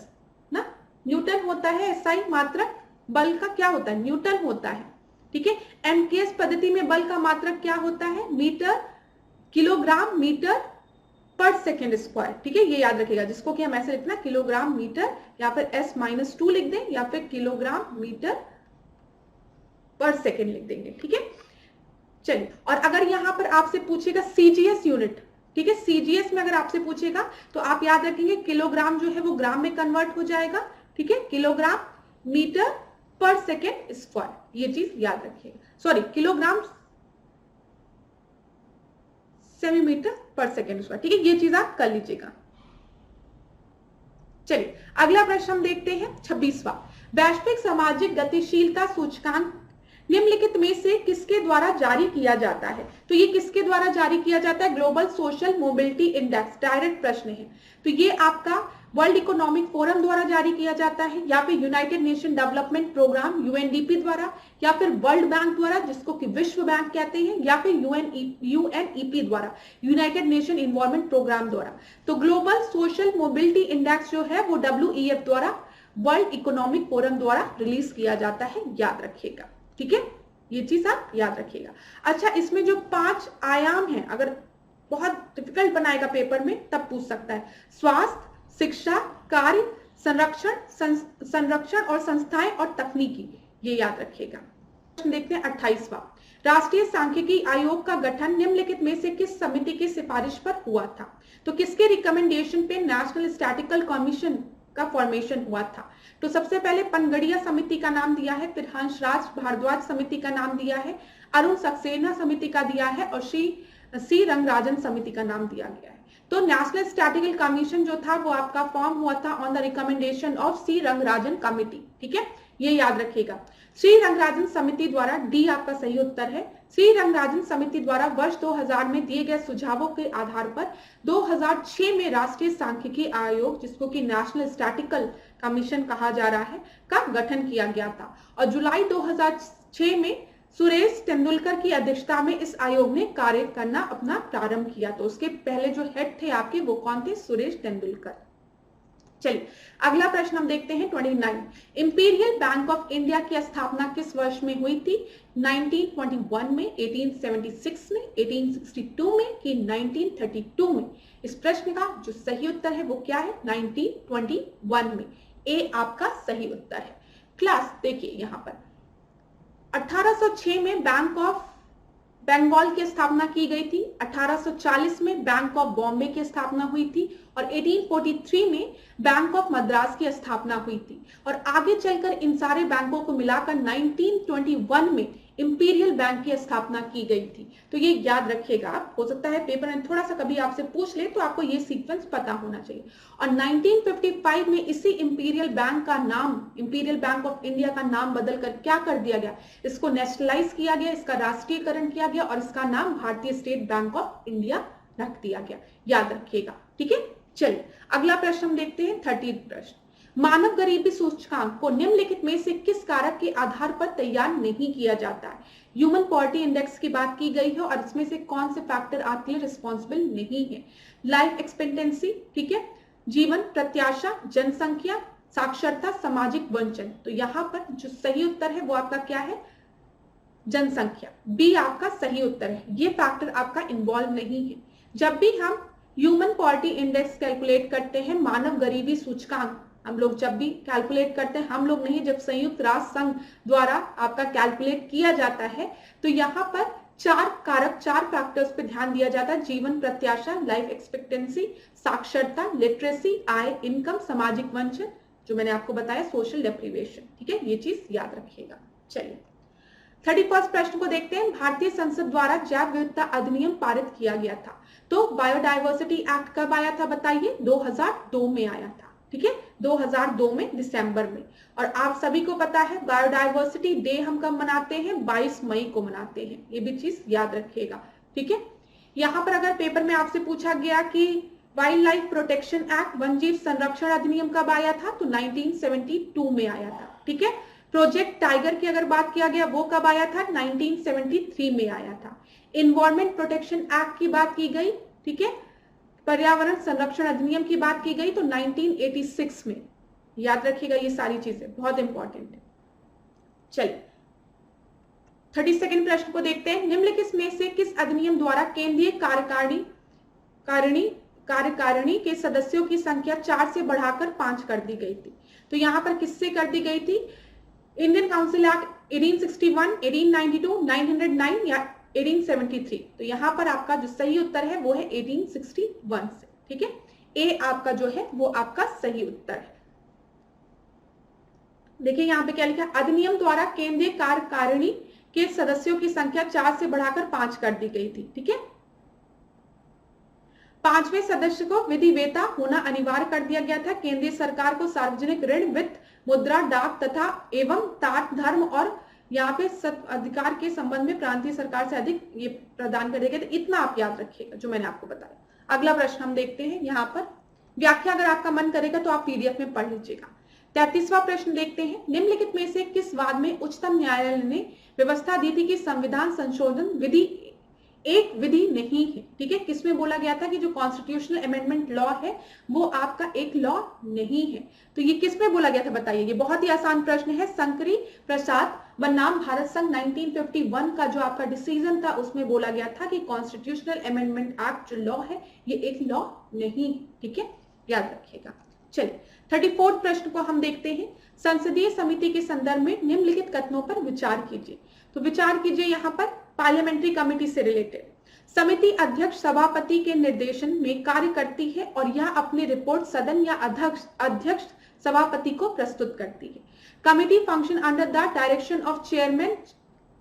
ना, न्यूटन होता है एसआई मात्रक, बल का क्या होता है, न्यूटन होता है। ठीक है, एमकेएस पद्धति में बल का मात्रक क्या होता है, मीटर, किलोग्राम मीटर पर सेकेंड स्क्वायर। ठीक है, ये याद रखिएगा, जिसको कि हम ऐसे लिखना किलोग्राम मीटर, या फिर S-2 लिख दें, या फिर किलोग्राम मीटर पर सेकेंड लिख देंगे। ठीक है, चलिए, और अगर यहां पर आपसे पूछेगा सीजीएस यूनिट, ठीक है। सीजीएस में अगर आपसे पूछेगा तो आप याद रखेंगे किलोग्राम जो है वो ग्राम में कन्वर्ट हो जाएगा, ठीक है, किलोग्राम मीटर पर सेकेंड स्क्वायर, ये चीज याद रखिएगा, सॉरी किलोग्राम सेमीमीटर पर सेकेंड स्क्वायर, ठीक है, ये चीज आप कर लीजिएगा। चलिए अगला प्रश्न हम देखते हैं 26वां। वैश्विक सामाजिक गतिशीलता सूचकांक निम्नलिखित में से किसके द्वारा जारी किया जाता है? तो ये किसके द्वारा जारी किया जाता है? Global social mobility index, direct प्रश्न है। तो ये आपका वर्ल्ड इकोनॉमिक फोरम द्वारा जारी किया जाता है, या फिर United Nation Development Programme UNDP द्वारा, या फिर वर्ल्ड बैंक द्वारा जिसको कि विश्व बैंक कहते हैं, या फिर यूएनईपी द्वारा, यूनाइटेड नेशन इन्वायरमेंट प्रोग्राम द्वारा। तो ग्लोबल सोशल मोबिलिटी इंडेक्स जो है वो WEF द्वारा, वर्ल्ड इकोनॉमिक फोरम द्वारा रिलीज किया जाता है, याद रखिएगा, ठीक है, ये चीज आप याद रखिएगा। अच्छा, इसमें जो 5 आयाम हैं, अगर बहुत डिफिकल्ट बनाएगा पेपर में तब पूछ सकता है, स्वास्थ्य, शिक्षा, कार्य, संरक्षण और संस्थाएं और तकनीकी, ये याद रखिएगा। देखते हैं 28वां। राष्ट्रीय सांख्यिकी आयोग का गठन निम्नलिखित में से किस समिति की सिफारिश पर हुआ था? तो किसके रिकमेंडेशन पे नेशनल स्टैटिस्टिकल कमीशन का फॉर्मेशन हुआ था? तो सबसे पहले पनगड़िया समिति का नाम दिया है, फिर हंसराज भारद्वाज समिति का नाम दिया है, अरुण सक्सेना समिति का दिया है, और सी रंगराजन समिति का नाम दिया गया है। तो नेशनल स्टैटिस्टिकल कमीशन जो था वो आपका फॉर्म हुआ था on the recommendation of C Rangarajan committee, ठीक है, ये याद रखिएगा। श्री रंगराजन समिति द्वारा, डी आपका सही उत्तर है, श्री रंगराजन समिति द्वारा वर्ष 2000 में दिए गए सुझावों के आधार पर 2006 में राष्ट्रीय सांख्यिकी आयोग, जिसको कि नेशनल स्टैटिस्टिकल कमीशन कहा जा रहा है, का गठन किया गया था। और जुलाई 2006 में सुरेश तेंदुलकर की अध्यक्षता में इस आयोग ने कार्य करना अपना प्रारंभ किया। तो उसके पहले जो हेड थे आपके वो कौन थे? सुरेश तेंदुलकर। चलिए अगला प्रश्न हम देखते हैं 29। इंपीरियल बैंक ऑफ इंडिया की स्थापना किस वर्ष में हुई थी? 1921 में, 1876 में, 1862 में कि 1932 में? इस प्रश्न का जो सही उत्तर है वो क्या है? 1921 में, ए आपका सही उत्तर है। क्लास देखिए यहाँ पर 1806 में बैंक ऑफ बंगाल की स्थापना की गई थी, 1840 में बैंक ऑफ बॉम्बे की स्थापना हुई थी, और 1843 में बैंक ऑफ मद्रास की स्थापना हुई थी, और आगे चलकर इन सारे बैंकों को मिलाकर 1921 में इंपीरियल बैंक की स्थापना की गई थी। तो ये याद रखिएगा, आप हो सकता है पेपर में थोड़ा सा कभी आपसे पूछ ले तो आपको ये सीक्वेंस पता होना चाहिए। और 1955 में इसी इंपीरियल बैंक का नाम, इंपीरियल बैंक ऑफ इंडिया का नाम बदलकर क्या कर दिया गया? इसको नेशनलाइज किया गया, इसका राष्ट्रीयकरण किया गया, और इसका नाम भारतीय स्टेट बैंक ऑफ इंडिया रख दिया गया, याद रखिएगा, ठीक है। चलिए अगला प्रश्न हम देखते हैं 30 प्रश्न। मानव गरीबी सूचकांक को निम्नलिखित में से किस कारक के आधार पर तैयार नहीं किया जाता है? ह्यूमन पॉवर्टी इंडेक्स की बात की गई है, और इसमें से कौन से फैक्टर आपके लिए रिस्पॉन्सिबल नहीं है? लाइफ एक्सपेक्टेंसी, ठीक है, जीवन प्रत्याशा, जनसंख्या, साक्षरता, सामाजिक वंचन। तो यहाँ पर जो सही उत्तर है वो आपका क्या है? जनसंख्या, बी आपका सही उत्तर है। ये फैक्टर आपका इन्वॉल्व नहीं है। जब भी हम ह्यूमन पॉवर्टी इंडेक्स कैलकुलेट करते हैं, मानव गरीबी सूचकांक हम लोग जब भी कैलकुलेट करते हैं, हम लोग नहीं, जब संयुक्त राष्ट्र संघ द्वारा आपका कैलकुलेट किया जाता है, तो यहाँ पर 4 कारक, 4 फैक्टर्स पे ध्यान दिया जाता है। जीवन प्रत्याशा, लाइफ एक्सपेक्टेंसी, साक्षरता, लिटरेसी, आय, इनकम, सामाजिक वंचन, जो मैंने आपको बताया सोशल डेप्रिवेशन, ठीक है, ये चीज याद रखिएगा। चलिए 31 प्रश्न को देखते हैं। भारतीय संसद द्वारा जैव विविधता अधिनियम पारित किया गया था। तो बायोडाइवर्सिटी एक्ट कब आया था बताइए? 2002 में आया था, ठीक है, 2002 में दिसंबर में। और आप सभी को पता है बायोडाइवर्सिटी डे हम कब मनाते हैं? 22 मई को मनाते हैं, ये भी चीज याद रखिएगा, ठीक है। यहाँ पर अगर पेपर में आपसे पूछा गया कि wild life protection act, one जीव संरक्षण अधिनियम कब आया था? तो 1972 में आया था, ठीक है। प्रोजेक्ट टाइगर की अगर बात किया गया वो कब आया था? 1973 में आया था। इन्वायरमेंट प्रोटेक्शन एक्ट की बात की गई, ठीक है, पर्यावरण संरक्षण अधिनियम की बात की गई तो 1986 में, याद रखिएगा, ये सारी चीजें बहुत इंपॉर्टेंट है। चलिए 32वें प्रश्न को देखते हैं। निम्नलिखित में से किस अधिनियम द्वारा केंद्रीय कार्यकारिणी के सदस्यों की संख्या 4 से बढ़ाकर 5 कर दी गई थी? तो यहाँ पर किससे कर दी गई थी? इंडियन काउंसिल एक्ट 1861, 1892, 909 या 1873। तो यहाँ पर आपका जो सही उत्तर है वो है 1861 से, ठीक है। ए आपका जो है वो आपका सही उत्तर है। देखिए यहाँ पे क्या लिखा है, अधिनियम द्वारा केंद्रीय कार्यकारिणी के सदस्यों की संख्या 4 से बढ़ाकर 5 कर दी गई थी, ठीक है। 5वें सदस्य को विधिवेता होना अनिवार्य कर दिया गया था। केंद्रीय सरकार को सार्वजनिक ऋण, वित्त, मुद्रा, डाक तथा एवं तात, धर्म और यहाँ पे अधिकार के संबंध में प्रांतीय सरकार से अधिक ये प्रदान कर दिया गया था। इतना आप याद रखिएगा जो मैंने आपको बताया। अगला प्रश्न हम देखते हैं। यहाँ पर व्याख्या अगर आपका मन करेगा तो आप पीडीएफ में पढ़ लीजिएगा। 33वां प्रश्न देखते हैं। निम्नलिखित में से किस वाद में उच्चतम न्यायालय ने व्यवस्था दी थी कि संविधान संशोधन विधि एक विधि नहीं है, ठीक है। किसमें बोला गया था कि जो कॉन्स्टिट्यूशनल अमेंडमेंट लॉ है वो आपका एक लॉ नहीं है। तो ये किसमें बोला गया था बताइए। ये बहुत ही आसान प्रश्न है। शंकरी प्रसाद बनाम भारत संघ 1951 का जो आपका डिसीजन था उसमें बोला गया था कि कॉन्स्टिट्यूशनल अमेंडमेंट एक्ट जो लॉ है ये एक लॉ नहीं है, ठीक है, याद रखिएगा। चलिए 34 प्रश्न को हम देखते हैं। संसदीय समिति के संदर्भ में निम्नलिखित कथनों पर विचार कीजिए। तो विचार कीजिए यहाँ पर पार्लियामेंट्री कमेटी से रिलेटेड। समिति अध्यक्ष सभापति के निर्देशन में कार्य करती है और यह अपनी रिपोर्ट सदन या अध्यक्ष सभापति को प्रस्तुत करती है। Committee function under the direction of chairman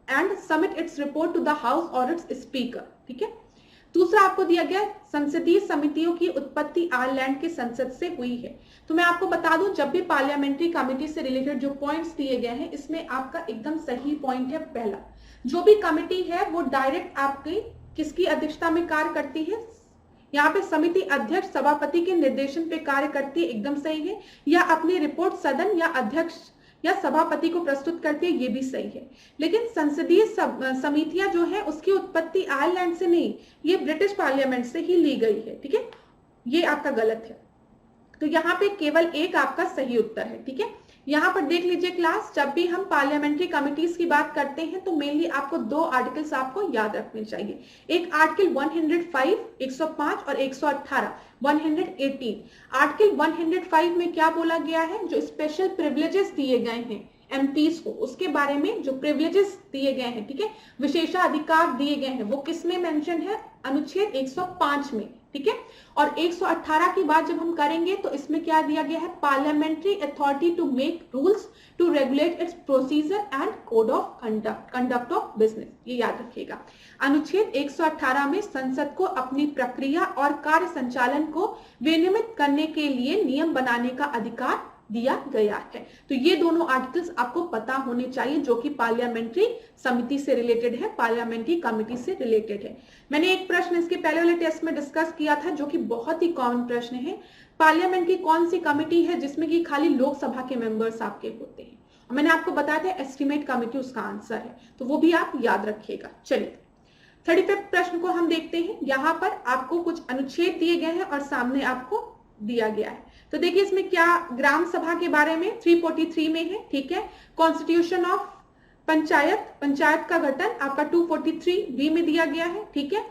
and submit its report to the house और इट्स स्पीकर, ठीक है। दूसरा आपको दिया गया संसदीय समितियों की उत्पत्ति आयरलैंड के संसद से हुई है। तो मैं आपको बता दूं जब भी पार्लियामेंट्री कमेटी से रिलेटेड जो पॉइंट्स दिए गए हैं इसमें आपका एकदम सही पॉइंट है पहला। जो भी कमेटी है वो डायरेक्ट आपकी किसकी अध्यक्षता में कार्य करती है, यहाँ पे समिति अध्यक्ष सभापति के निर्देशन पे कार्य करती है, एकदम सही है। या अपनी रिपोर्ट सदन या अध्यक्ष या सभापति को प्रस्तुत करती है, ये भी सही है। लेकिन संसदीय समितियां जो है उसकी उत्पत्ति आयरलैंड से नहीं, ये ब्रिटिश पार्लियामेंट से ही ली गई है, ठीक है। ये आपका गलत है। तो यहाँ पे केवल एक आपका सही उत्तर है, ठीक है। यहाँ पर देख लीजिए क्लास, जब भी हम पार्लियामेंट्री कमिटीज की बात करते हैं तो मेनली आपको दो आर्टिकल्स आपको याद रखने चाहिए। एक आर्टिकल 105 105 और 118 118। आर्टिकल 105 में क्या बोला गया है, जो स्पेशल प्रिविलेजेस दिए गए हैं एमपीज को, उसके बारे में जो प्रिविलेजेस दिए गए हैं, ठीक है, विशेषाधिकार दिए गए हैं, वो किसमें मेंशन है, अनुच्छेद 105 में, ठीक है। और 118 की बात जब हम करेंगे तो इसमें क्या दिया गया है, parliamentary authority to make rules to regulate its procedure and code of conduct of business, ये याद रखिएगा। अनुच्छेद 118 में संसद को अपनी प्रक्रिया और कार्य संचालन को विनियमित करने के लिए नियम बनाने का अधिकार दिया गया है। तो ये दोनों आर्टिकल्स आपको पता होने चाहिए जो कि पार्लियामेंट्री समिति से रिलेटेड है, पार्लियामेंट्री कमेटी से रिलेटेड है। मैंने एक प्रश्न इसके पहले वाले टेस्ट में डिस्कस किया था जो कि बहुत ही कॉमन प्रश्न है, पार्लियामेंट की कौन सी कमेटी है जिसमें कि खाली लोकसभा के मेंबर्स आपके होते हैं। और मैंने आपको बताया था एस्टिमेट कमेटी उसका आंसर है, तो वो भी आप याद रखिएगा। चलिए 35 प्रश्न को हम देखते हैं। यहाँ पर आपको कुछ अनुच्छेद दिए गए हैं और सामने आपको दिया गया है। तो देखिए इसमें क्या ग्राम सभा के बारे में 343 में है, ठीक है। कॉन्स्टिट्यूशन ऑफ पंचायत का गठन आपका 243 बी में दिया गया है, ठीक है।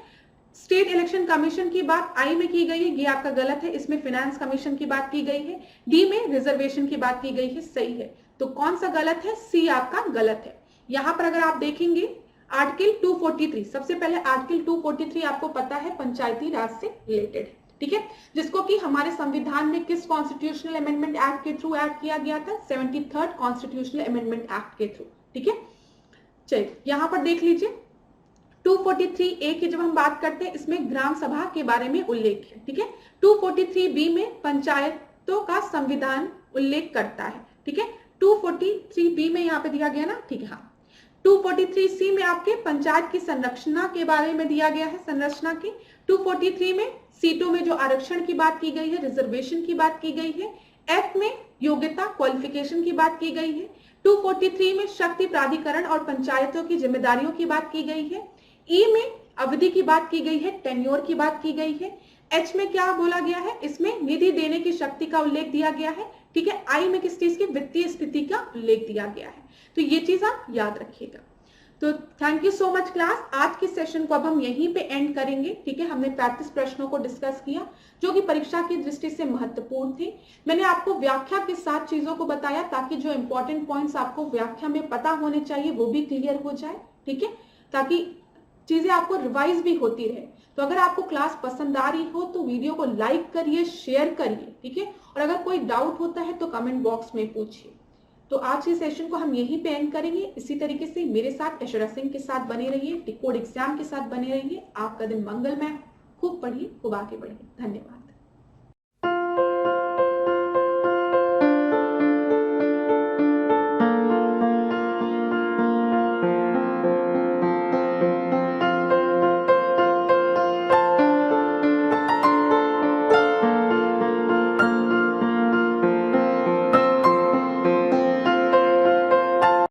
स्टेट इलेक्शन कमीशन की बात आई में की गई है, ये आपका गलत है, इसमें फाइनेंस कमीशन की बात की गई है। डी में रिजर्वेशन की बात की गई है, सही है। तो कौन सा गलत है, सी आपका गलत है। यहां पर अगर आप देखेंगे आर्टिकल 243, सबसे पहले आर्टिकल 243 आपको पता है पंचायती राज से रिलेटेड है, ठीक है, जिसको कि हमारे संविधान में किस कॉन्स्टिट्यूशनल अमेंडमेंट एक्ट के थ्रू ऐड किया गया था, 73rd कॉन्स्टिट्यूशनल अमेंडमेंट एक्ट के थ्रू, ठीक है। चलिए यहां पर देख लीजिए 243A की जब हम बात करते हैं इसमें ग्राम सभा के बारे में उल्लेख है, ठीक है। 243B में पंचायतों का संविधान उल्लेख करता है, ठीक है। 243B में यहाँ पे दिया गया ना, ठीक है। हाँ 243C में आपके पंचायत की संरचना के बारे में दिया गया है, संरचना की। 243 में सीटों में जो आरक्षण की बात की गई है, रिजर्वेशन की बात की गई है। F में योग्यता क्वालिफिकेशन की बात की गई है। 243 में शक्ति प्राधिकरण और पंचायतों की जिम्मेदारियों की बात की गई है। E में अवधि की बात की गई है, टेन्योर की बात की गई है। H में क्या बोला गया है, इसमें निधि देने की शक्ति का उल्लेख दिया गया है, ठीक है। I में किस चीज की, वित्तीय स्थिति का उल्लेख दिया गया है। तो ये चीज आप याद रखिएगा। तो thank you so much class. आज के सेशन को अब हम यहीं पे एंड करेंगे, ठीक है। हमने 35 प्रश्नों को डिस्कस किया जो कि परीक्षा की दृष्टि से महत्वपूर्ण थे। मैंने आपको व्याख्या के साथ चीजों को बताया ताकि जो इंपॉर्टेंट पॉइंट्स आपको व्याख्या में पता होने चाहिए वो भी क्लियर हो जाए, ठीक है, ताकि चीजें आपको रिवाइज भी होती रहे। तो अगर आपको क्लास पसंद आ रही हो तो वीडियो को लाइक करिए, शेयर करिए, ठीक है। और अगर कोई डाउट होता है तो कमेंट बॉक्स में पूछिए। तो आज के सेशन को हम यहीं पे एंड करेंगे। इसी तरीके से मेरे साथ ऐश्वर्या सिंह के साथ बने रहिए, डिकोड एग्जाम के साथ बने रहिए। आपका दिन मंगलमय, खूब पढ़िए, खूब आगे बढ़िए। धन्यवाद।